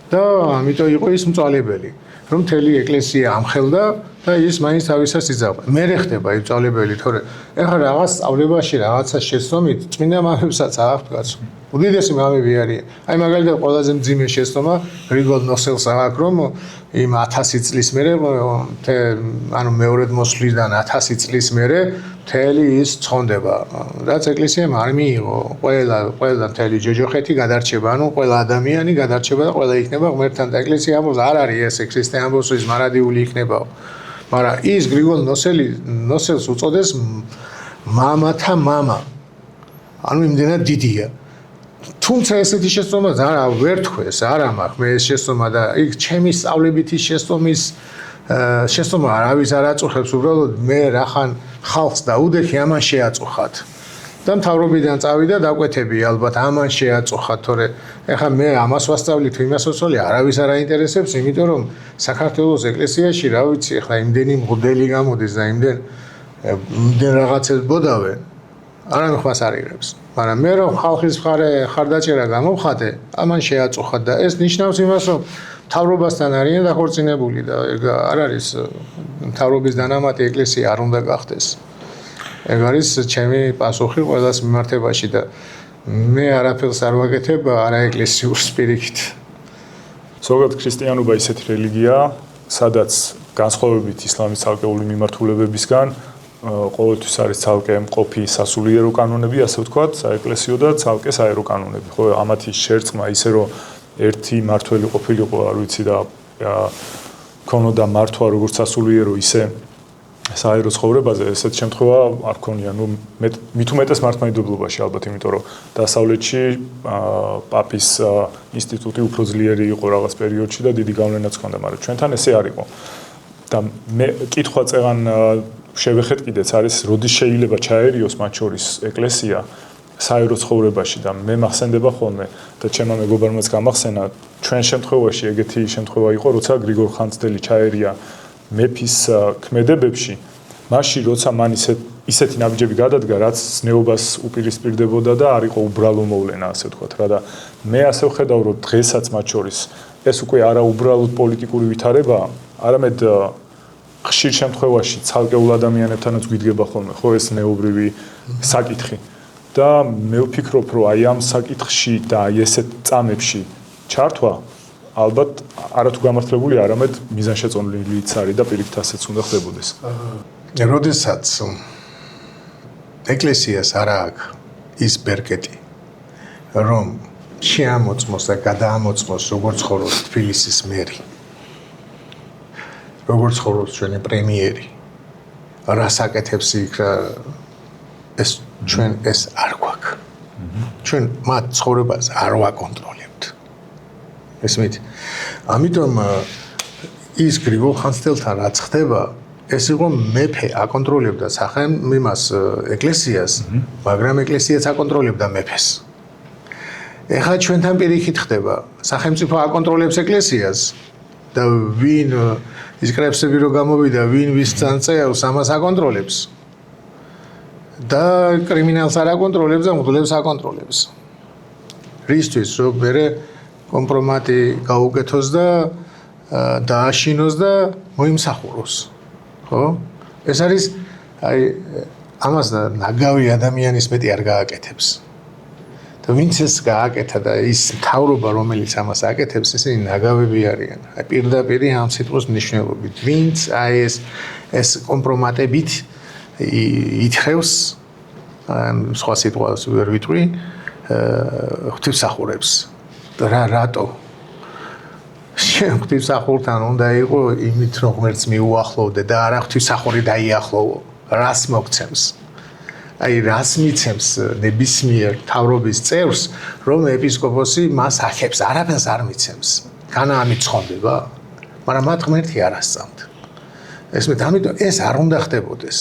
და ამიტომ იყო ის მწვალებელი, რომ მთელი ეკლესია ამხელდა და ის მაინც თავისას იძახა. მე ხდება ის მწვალებელი, თორე ეხლა რაღაც სწავლებაში რაღაცა შეცდომით წმინდა მამებსაც აღდგას. უდიდესი მამები არიან. აი მაგალითად ყველაზე მძიმე შეცდომა გრიგოლ ნოსელს აქვს, რომ იმ 1000 წლის მერე, ანუ მეორედ მოსვლიდან 1000 წლის მერე მთელი ის ცხონდება. რაც ეკლესიამ არ მიიღო, ყველა მთელი ჯოჯოხეთი გადარჩება, ანუ ყველა ადამიანი გადარჩება და ყველა იქნება ღმერთთან და ეკლესია ამბობს არ არის ესე, ქრისტე ამბობს ის მარადიული იქნებაო. მაგრამ ის გრიგოლ ნოსელს უწოდეს მამათა მამა. ანუ იმდენად დიდია. თუმცა ესეთი შეცდომა ვერ თქვეს, არა მაქვს მე ეს შეცდომა და იქ ჩემი სწავლებითი შეცდომა არავის არ აწუხებს, უბრალოდ მე რახან ხალხს დაუდეხი ამან შეაწუხათ. და მთავრობიდან წავიდა დაკვეთები ალბათ ამან შეაწუხათ, თორე ეხლა მე ამას ვასწავლი თუ იმას ვასწავლი, არავის არ აინტერესებს, იმიტომ რომ საქართველოს ეკლესიაში რა ვიცი, ეხლა იმდენი მღვდელი გამოდის და იმდენ რაღაცებს ბოდავენ. არა მეხმას არ იღებს. მაგრამ მე რომ ხალხის ხარდაჭერა გამოვხატე, ამან შეაწუხათ და ეს ნიშნავს იმას, რომ მთავრობასთან არიან დაქორწინებული და ეგ არ არის მთავრობის დანამატი ეკლესია არ უნდა გახდეს. ეგ არის ჩემი პასუხი ყველას მიმართებაში და მე არაფერს არ ვაკეთებ არა ეკლესიურ სპირიკით. ზოგადად ქრისტიანობა ისეთი რელიგიაა, სადაც განსხვავებით ისლამის ცალკეული მიმართულებებისგან ყოველთვის არის ცალკე მყოფი სასულიერო კანონები, ასე ვთქვათ, საეკლესიო და ცალკე საერო კანონები. ხო, ამათი შერწყმა ისე რომ ერთი მართველი ყოფილიყო, არ ვიცი და ქონოდა მართვა როგორც სასულიერო, ისე საერო ცხოვრებაზე, ესეთი შემთხვევა არ ქონია. ნუ მით უმეტეს მართლმადიდებლობაში ალბათ, იმიტომ რომ დასავლეთში პაპის ინსტიტუტი უფრო ძლიერი იყო რაღაც პერიოდში და დიდი გავლენაც ჰქონდა, მაგრამ ჩვენთან ესე არ იყო. და მე კითხვა წეღან შევეხეთ კიდეც არის როდის შეიძლება ჩაერიოს მათ შორის ეკლესია საერო ცხოვრებაში და მე მახსენდება ხოლმე და ჩემმა მეგობარმაც გამახსენა ჩვენ შემთხვევაში ეგეთი შემთხვევა იყო როცა გრიგორ ხანძთელი ჩაერია მეფის ქმედებებში მაშინ როცა მან ისეთი ნაბიჯები გადადგა რაც ზნეობას უპირისპირდებოდა და არ იყო უბრალო მოვლენა ასე ვთქვათ რა და მე ასე ვხედავ რომ დღესაც მათ შორის ეს უკვე არა უბრალოდ პოლიტიკური ვითარებაა არამედ ხშირ შემთხვევაში ცალკეულ ადამიანებთანაც გვიდგება ხოლმე ხო ეს ზნეობრივი საკითხი და მე ვფიქრობ რომ აი ამ საკითხში და აი ესეთ წამებში ჩართვა ალბათ არათუ გამართლებული არამედ მიზანშეწონილიც არის და პირიქით ასეც უნდა ხდებოდეს. როდესაც ეკლესიას არ აქვს ის ბერკეტი რომ შეამოწმოს და გადაამოწმოს როგორც ხოროს თბილისის მერი როგორც ხოროს ჩვენი პრემიერი რას აკეთებს იქ ეს ჩვენ ეს არ გვაქვს ჩვენ მათ ცხოვრებას არ ვაკონტროლებთ ესმით ამიტომ ის გრიგოლ ხანძთელთან რაც ხდება ეს იყო მეფე აკონტროლებდა იმას ეკლესიას მაგრამ ეკლესიაც აკონტროლებდა მეფეს ეხლა ჩვენთან პირიქით ხდება სახელმწიფო აკონტროლებს ეკლესიას და ვინ ის კრებსები რო გამოვიდა ვინ ვის წანწეავს ამას აკონტროლებს და კრიმინალს არ აკონტროლებს და მღვდლებს აკონტროლებს რისთვის რომ მერე კომპრომატი გაუკეთოს და დააშინოს და მოიმსახუროს ხო ეს არის აი ამას ნაგავი ადამიანის მეტი არ გააკეთებს და ვინც ეს გააკეთა და ის მთავრობა რომელიც ამას აკეთებს ესენი ნაგავები არიან აი პირდაპირ ამ სიტყვის მნიშვნელობით ვინც აი ეს კომპრომატებით ითხრევს სხვა სიტყვას ვერ ვიტყვი ღვთისმსახურებს და რატო შენ ღვთისმსახურთან უნდა იყო იმით რომ ღმერთს მიუახლოვდე და არა ღვთისმსახური დაიახლოვო რას მოგცემს აი რას მიცემს ნებისმიერ თავრობის წევრს რომ ეპისკოპოსი მას ახებს არაფერს არ მიცემს განა ამიცხონდება მაგრამ მათ ღმერთი არ ასწამთ ესმით ამიტომ ეს არ უნდა ხდებოდეს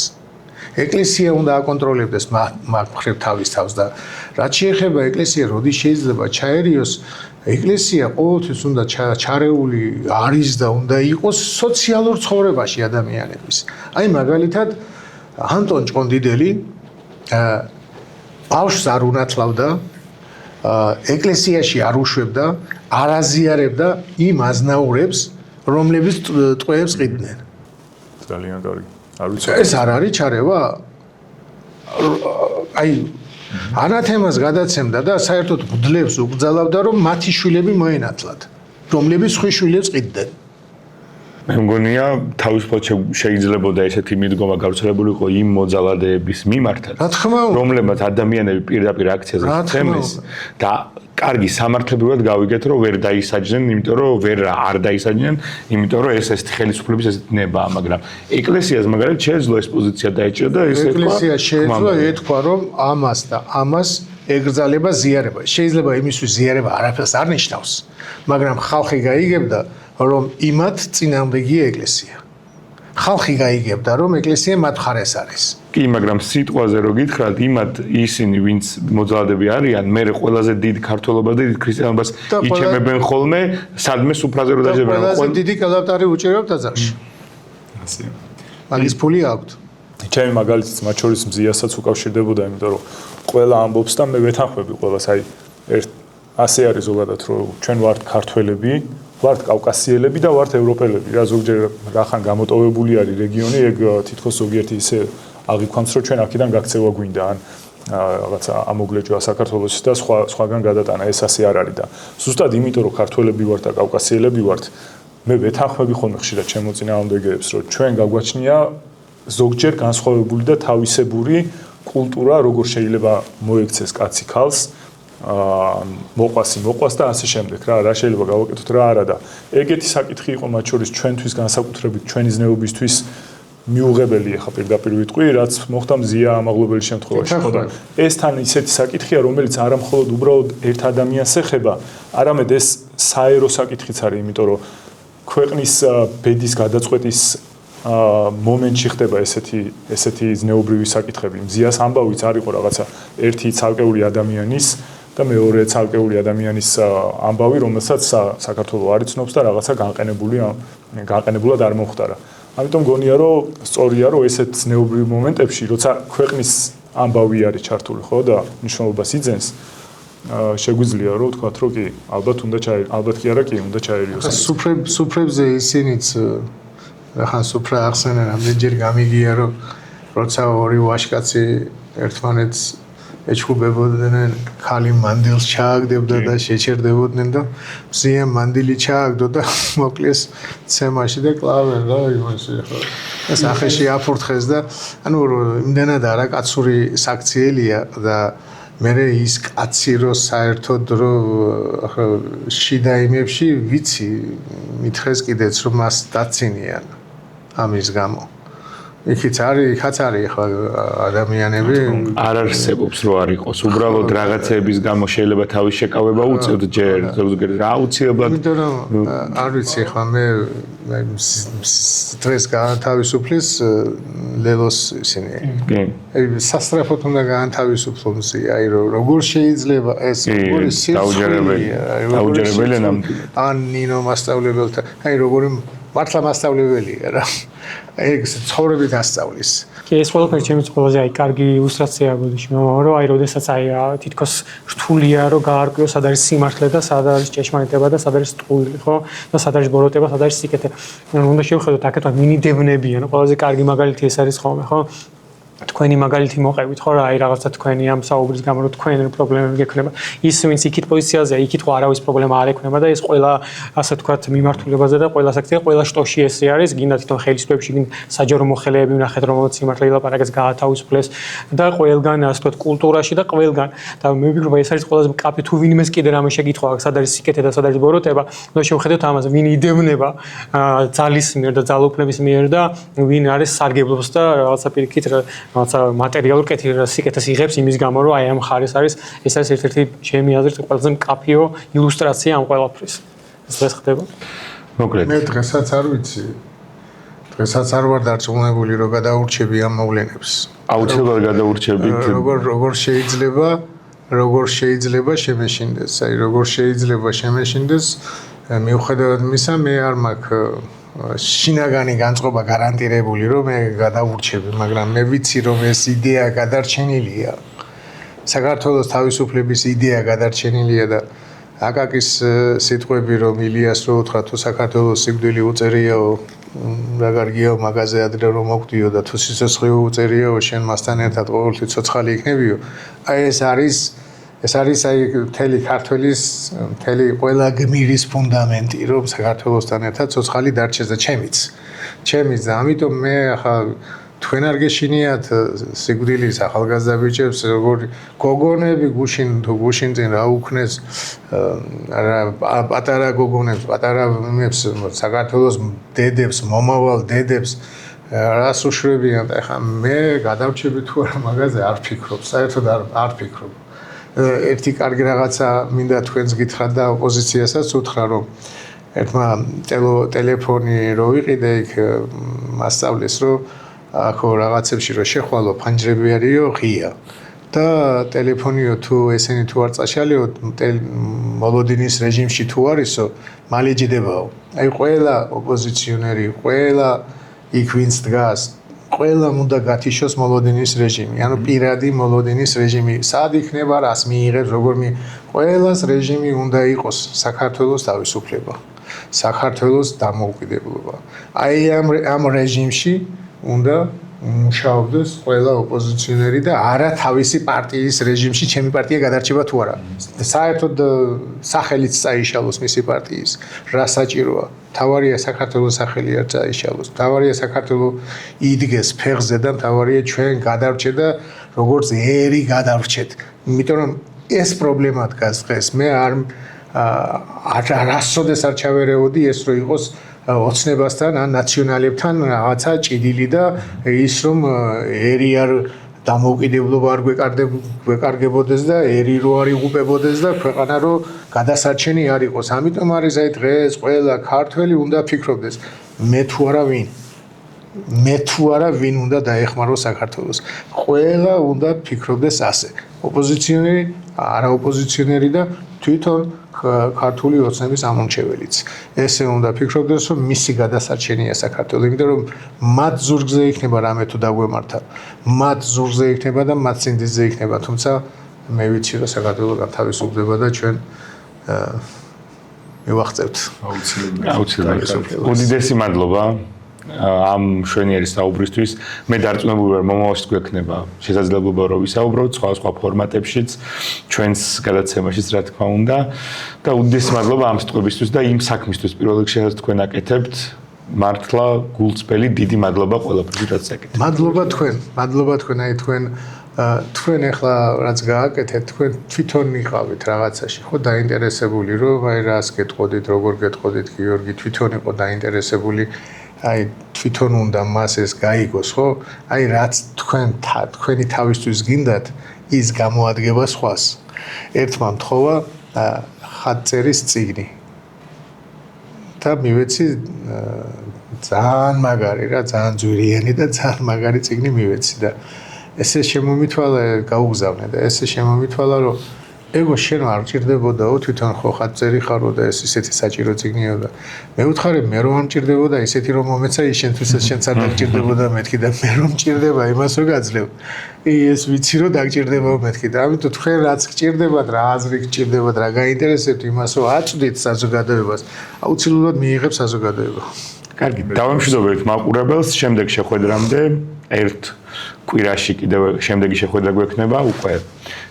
ეკლესია უნდა აკონტროლებდეს მათ მხრივ თავის თავს და რაც შეეხება ეკლესია როდის შეიძლება ჩაერიოს ეკლესია ყოველთვის უნდა ჩარეული არის და უნდა იყოს სოციალურ ცხოვრებაში ადამიანების აი მაგალითად ანტონ ჭყონდიდელი ბავშვს არ უნათლავდა ეკლესიაში არ უშვებდა არ აზიარებდა იმ აზნაურებს რომლებიც ტყვეებს ყიდნენ ძალიან კარგი ეს არ არის ჩარევა აი ანათემას გადაცემდა და საერთოდ მღვდლებს უგზავნდა რომ მათი შვილები მოენათლათ რომლებიც სხვის შვილებს ყიდნენ მე მგონია თავისუფლად შეიძლებოდა ესეთი მიდგომა გავრცელებულიყო იმ მოძალადეების მიმართად რომლებმაც ადამიანები პირდაპირ აქციაზე ცემეს და კარგი სამართლებრივად გავიგეთ რომ ვერ დაისაჯნენ იმიტომ რომ ვერ არ დაისაჯნენ იმიტომ რომ ეს ხელისუფლების ესეთი ნებაა მაგრამ ეკლესიას მაგალითად შეეძლო ეს პოზიცია დაეჭირა და ეს ეკლესია შეეძლო ეთქვა რომ ამას და ამას ეკრძალება ზიარება შეიძლება იმისთვის ზიარება არაფერს არ ნიშნავს მაგრამ ხალხი გაიგებდა რომ იმათ წინააღმდეგია ეკლესია ხალხი გაიგებდა რომ ეკლესია მათ მხარეს არის კი მაგრამ სიტყვაზე რო გითხრათ იმათ ისინი ვინც მოძალადები არიან მე ყველაზე დიდ ქართველობას და დიდ ქრისტიანობას იჩემებენ ხოლმე სადმე სუფრაზე რო დაჯერებენ ყველაზე დიდი კალათარი უჭირებთ ტაძარში ასეა მაგის ფული აქვთ ჩემი მაგალითიც მათ შორის მზიასაც უკავშირდებოდა იმიტომ რომ ყველა ამბობს და მე ვეთანხმები ყველას აი ასე არის ზოგადად რომ ჩვენ ვართ ქართველები ვართ კავკასიელები და ვართ ევროპელები რა ზოგჯერ რახან გამოტოვებული არის რეგიონი ეგ თითქოს ზოგიერთი ისე აღიქვამს რომ ჩვენ აქედან გაქცევა გვინდა ან რაღაცა ამოგლეჯვა საქართველოსის და სხვაგან გადატანა ეს ასე არ არის და ზუსტად იმიტომ რომ ქართველები ვართ და კავკასიელები ვართ მე ვეთანხმები ხოლმე ხშირად ჩემო წინააღმდეგეებს რომ ჩვენ გაგვაჩნია ზოგჯერ განსხვავებული და თავისებური კულტურა როგორ შეიძლება მოექცეს კაცი ქალს მოყვას და ასე შემდეგ რა შეიძლება გავაკეთოთ რა არა და ეგეთი საკითხი იყო მათ შორის ჩვენთვის განსაკუთრებით ჩვენი ზნეობისთვის მიუღებელი ახლა პირდაპირ ვიტყვი რაც მოხდა მზია ამაღლობელი შემთხვევაში ხო და ეს თან ისეთი საკითხია რომელიც არა მხოლოდ უბრალოდ ერთ ადამიანს ეხება არამედ ეს საერო საკითხიც არის იმიტომ რომ ქვეყნის ბედის გადაწყვეტის მომენტში ხდება ესეთი ზნეობრივი საკითხები. მზიას ამბავიც არ იყო რაღაცა ერთი ცალკეული ადამიანის და მეორე ცალკეული ადამიანის ამბავი, რომელსაც საქართველოს არ იცნობს და რაღაცა განყენებულად არ მოხდარა. ამიტომ გონია რომ სწორია რომ ესეთ ზნეობრივ მომენტებში, როცა ქვეყნის ამბავი არის ჩართული, ხო და მნიშვნელობას იძენს, შეგვიძლია რომ ვთქვათ, რომ კი, ალბათ კი არა კი, უნდა ჩაერიოს. სუფრებზე ისინიც ახლა სუფრა ახსენა რამდენჯერ გამიგია რომ როცა ორი ვაჟკაცი ერთმანეთს ეჩხუბებოდნენ, ხალი მანდილს ჩააგდებდა და შეჩერდებოდნენ და მზიამ მანდილი ჩააგდო და მოკლეს ცემაში და კლავენ რა იმაში ხო. ეს ახეში აფურთხეს და ანუ იმდენად არაკაცური საქციელია და მე ის კაცი რო საერთოდ რო ახლა შიდა იმებში ვიცი მითხეს კიდეც რომ მას დაცინიან ამის გამო. იქაც არის ახლა ადამიანები არ არსებობს რო არ იყოს უბრალოდ რაღაცეების გამო შეიძლება თავის შეკავება უწევთ ჯერ ზოგადად რა აუცილებლად იმიტომ რომ არ ვიცი ახლა მე დღეს გაანთავისუფლის ლელოს ისინი სასწრაფოდ უნდა გაანთავისუფლო მზი აი როგორ შეიძლება ეს როგორი სიძულვია დაუჯერებელი ან ნინო მასწავლებელთან აი როგორი მართლა მასწავლებელია რა ეგ ცხოვრებით ასწავლის. კი ეს ყველაფერი ჩემთვის ყველაზე აი კარგი ილუსტრაციაა ბოდიში, რომ აი როდესაც აი თითქოს რთულია რომ გაარკვიო სად არის სიმართლე და სად არის ჭეშმარიტება და სად არის ტყუილი, ხო? და სად არის ბოროტება, სად არის სიკეთე. უნდა შევხედოთ აქეთ მინიდებნებიან, ყველაზე კარგი მაგალითი ეს არის ხოლმე, ხო? თქვენი მაგალითი მოყევით ხო რა აი რაღაცა თქვენი ამ საუბრის გამო რომ თქვენ პრობლემები გექნება ის ვინც იქით პოზიციაზეა იქით ხო არავის პრობლემა არ ექნება და ეს ყველა ასე თქვათ მიმართულებაზე და ყველა საქციე ყველა შტოში ესე არის გინდა თვითონ ხელისუფლებაში გინ საჯარო მოხელეები ვნახეთ რომ სიმართლე ლაპარაკებს გაათავისუფლეს და ყველგან ასე თქვათ კულტურაში და ყველგან და მე ვფიქრობ ეს არის ყველაზე კაფე თუ ვინმეს კიდე რამე შეკითხვა სად არის სიკეთე და სად არის ბოროტება ნუ შევხედოთ ამაზე ვინ იდევნება ძალის მიერ და ძალაუფლების მიერ და ვინ არის სარგებლობს და რაღაცა პირიქით რაცა მატერიალურ სიკეთეს იღებს იმის გამო რომ აი ამ ხარეს არის ეს არის ერთ-ერთი ჩემი აზრით ყველაზე მკაფიო ილუსტრაცია ამ ყველაფრის. ეს დღეს ხდება? მოკლედ. მე დღესაც არ ვიცი. დღესაც არ ვარ დარწმუნებული რომ გადაურჩები ამ მოვლენებს. აუცილებლად გადაურჩებით. როგორ შეიძლება შემეშინდეს? აი როგორ შეიძლება შემეშინდეს მიუხედავად იმისა მე არ მაქვს შინაგანი განწყობა გარანტირებული რომ მე გადაურჩები, მაგრამ მე ვიცი რომ ეს იდეა გადარჩენილია. საქართველოს თავისუფლების იდეა გადარჩენილია და აკაკის სიტყვები რომ ილიას რო უთხრა თუ საქართველოს სიკვდილი უწერიაო, რა კარგია მაგაზე ადრე რომ მოგვდიო და თუ სიცოცხლე უწერიაო, შენ მასთან ერთად ყოველთვის ცოცხალი იქნებიო. აი ეს არის აი მთელი ქართველის მთელი ყველა გმირის ფუნდამენტი რომ საქართველოსთან ერთად ცოცხალი დარჩეს და ჩემიც და ამიტომ მე ახლა თქვენ არ გეშინიათ სიკვდილის ახალგაზრდა ბიჭებს როგორი გოგონები გუშინ წინ რა უქნეს პატარა გოგონებს პატარა მებს საქართველოს დედებს მომავალ დედებს რას უშვებიან და ახლა მე გადავრჩები თუ არა მაგაზე არ ვფიქრობ საერთოდ არ ვფიქრობ ერთი კარგი რაღაცა მინდა თქვენს გითხრათ და ოპოზიციასაც უთხრა რომ ერთმა ტელეფონი რო ვიყიდე იქ მასწავლეს რომ ახო რაღაცებში რო შეხვალო ფანჯრები არისო ღია და ტელეფონიო თუ ესენი თუ არ წაშალიო მოლოდინის რეჟიმში თუ არისო მალე ჯდებაო აი ყველა ოპოზიციონერი ყველა იქ ვინც დგას ყველა უნდა გათიშოს მოლოდინის რეჟიმი ანუ პირადი მოლოდინის რეჟიმი სად იქნება რას მიიღებს როგორ ყველას რეჟიმი უნდა იყოს საქართველოს თავისუფლება საქართველოს დამოუკიდებლობა აი ამ რეჟიმში უნდა მუშაობდეს ყველა ოპოზიციონერი და არა თავისი პარტიის რეჟიმში ჩემი პარტია გადარჩება თუ არა საერთოდ სახელიც წაიშალოს მისი პარტიის რა საჭიროა თავარია საქართველოს სახელი არ წაიშალოს თავარია საქართველო იდგეს ფეხზე და თავარია ჩვენ გადარჩეთ და როგორც ერი გადარჩეთ იმიტომ რომ ეს პრობლემა დგას დღეს მე არასოდეს არ ჩავერეოდი ეს რო იყოს ოცნებასთან ან ნაციონალებთან რაღაცა ჭიდილი და ის რომ ერი არ დამოუკიდებლობა არ გვეკარგებოდეს და ერი რო არ იღუპებოდეს და ქვეყანა რო გადასარჩენი არ იყოს ამიტომ არის აი დღეს ყველა ქართველი უნდა ფიქრობდეს მე თუ არა ვინ მე თუ არა ვინ უნდა დაეხმაროს საქართველოს. ყველა უნდა ფიქრობდეს ასე. ოპოზიციონერი, არაოპოზიციონერი და თვითონ ქართული ოცნების ამომრჩეველიც. ესე უნდა ფიქრობდეს, რომ მისი გადასარჩენია საქართველოს, იმიტომ რომ მათ ზურგზე იქნება რამე თუ დაგვემართა. მათ ზურგზე იქნება და მათ სინდისზე იქნება, თუმცა მე ვიცი რომ საქართველოს განთავისუფლდება და ჩვენ მივახცევთ. აუცილებლად. უდიდესი მადლობა ამ შვენიერი საუბრისთვის. მე დარწმუნებული ვარ, მომავალში გვექნება შესაძლებლობა რომ ვისაუბროთ სხვა ფორმატებშიც, ჩვენს გადაცემაშიც რა თქმა უნდა და უდიდესი მადლობა ამ სტყობისთვის და იმ საქმისთვის პირველ რიგში რაც თქვენ აკეთებთ. მართლა გულწრფელი დიდი მადლობა ყველაფერს რაც აკეთებთ. მადლობა თქვენ, აი თქვენ ახლა რაც გააკეთეთ, თქვენ თვითონ იყავით რაღაცაში, ხო დაინტერესებული რომ აი რას გეტყოდით, როგორ გეტყოდით, გიორგი თვითონ იყო დაინტერესებული, აი თვითონ უნდა მას ეს გაიგოს, ხო? აი რაც თქვენი თავისთვის გინდათ, ის გამოადგება სხვას. ერთმა მთხოვა ხატწერის წიგნი. და მივეცი ძალიან მაგარი რა, ძალიან ძვირიანი და ძალიან მაგარი წიგნი მივეცი და ესე შემომითვალა, გაუგზავნე და ესე შემომითვალა, რომ ეგო შენ არ ჭირდებოდაო, თვითონ ხო ხატწერი ხარო და ეს ისეთი საჭირო წიგნია და მე ვუთხარი, მე რომ არ ჭირდებოდა ისეთი რომ მომეცა, ის შენთვისაც შენც არ დაგჭირდებოდა მეთქი და მე რომ ჭირდება, იმას რო გაძლევ. ეს ვიცი რომ დაგჭირდება მეთქი და ამიტომ თქვენ რაც გჭირდებათ, რა აზრი გჭირდებათ, რა გაინტერესებთ იმას რომ აწვდით საზოგადოებას, აუცილებლად მიიღებ საზოგადოება. კარგი, დავამშვიდობებით მაყურებელს, შემდეგ შეხვედრამდე ერთ კვირაში კიდევ შემდეგი შეხვედრა გვექნება უკვე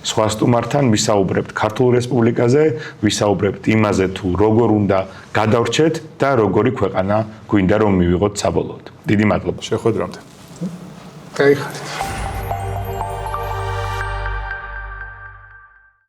სხვა სტუმართან ვისაუბრებთ ქართულ რესპუბლიკაზე, ვისაუბრებთ იმაზე თუ როგორ უნდა გადავრჩეთ და როგორი ქვეყანა გვინდა რომ მივიღოთ საბოლოოდ. დიდი მადლობა. შეხვედრამდე. გაიხარით.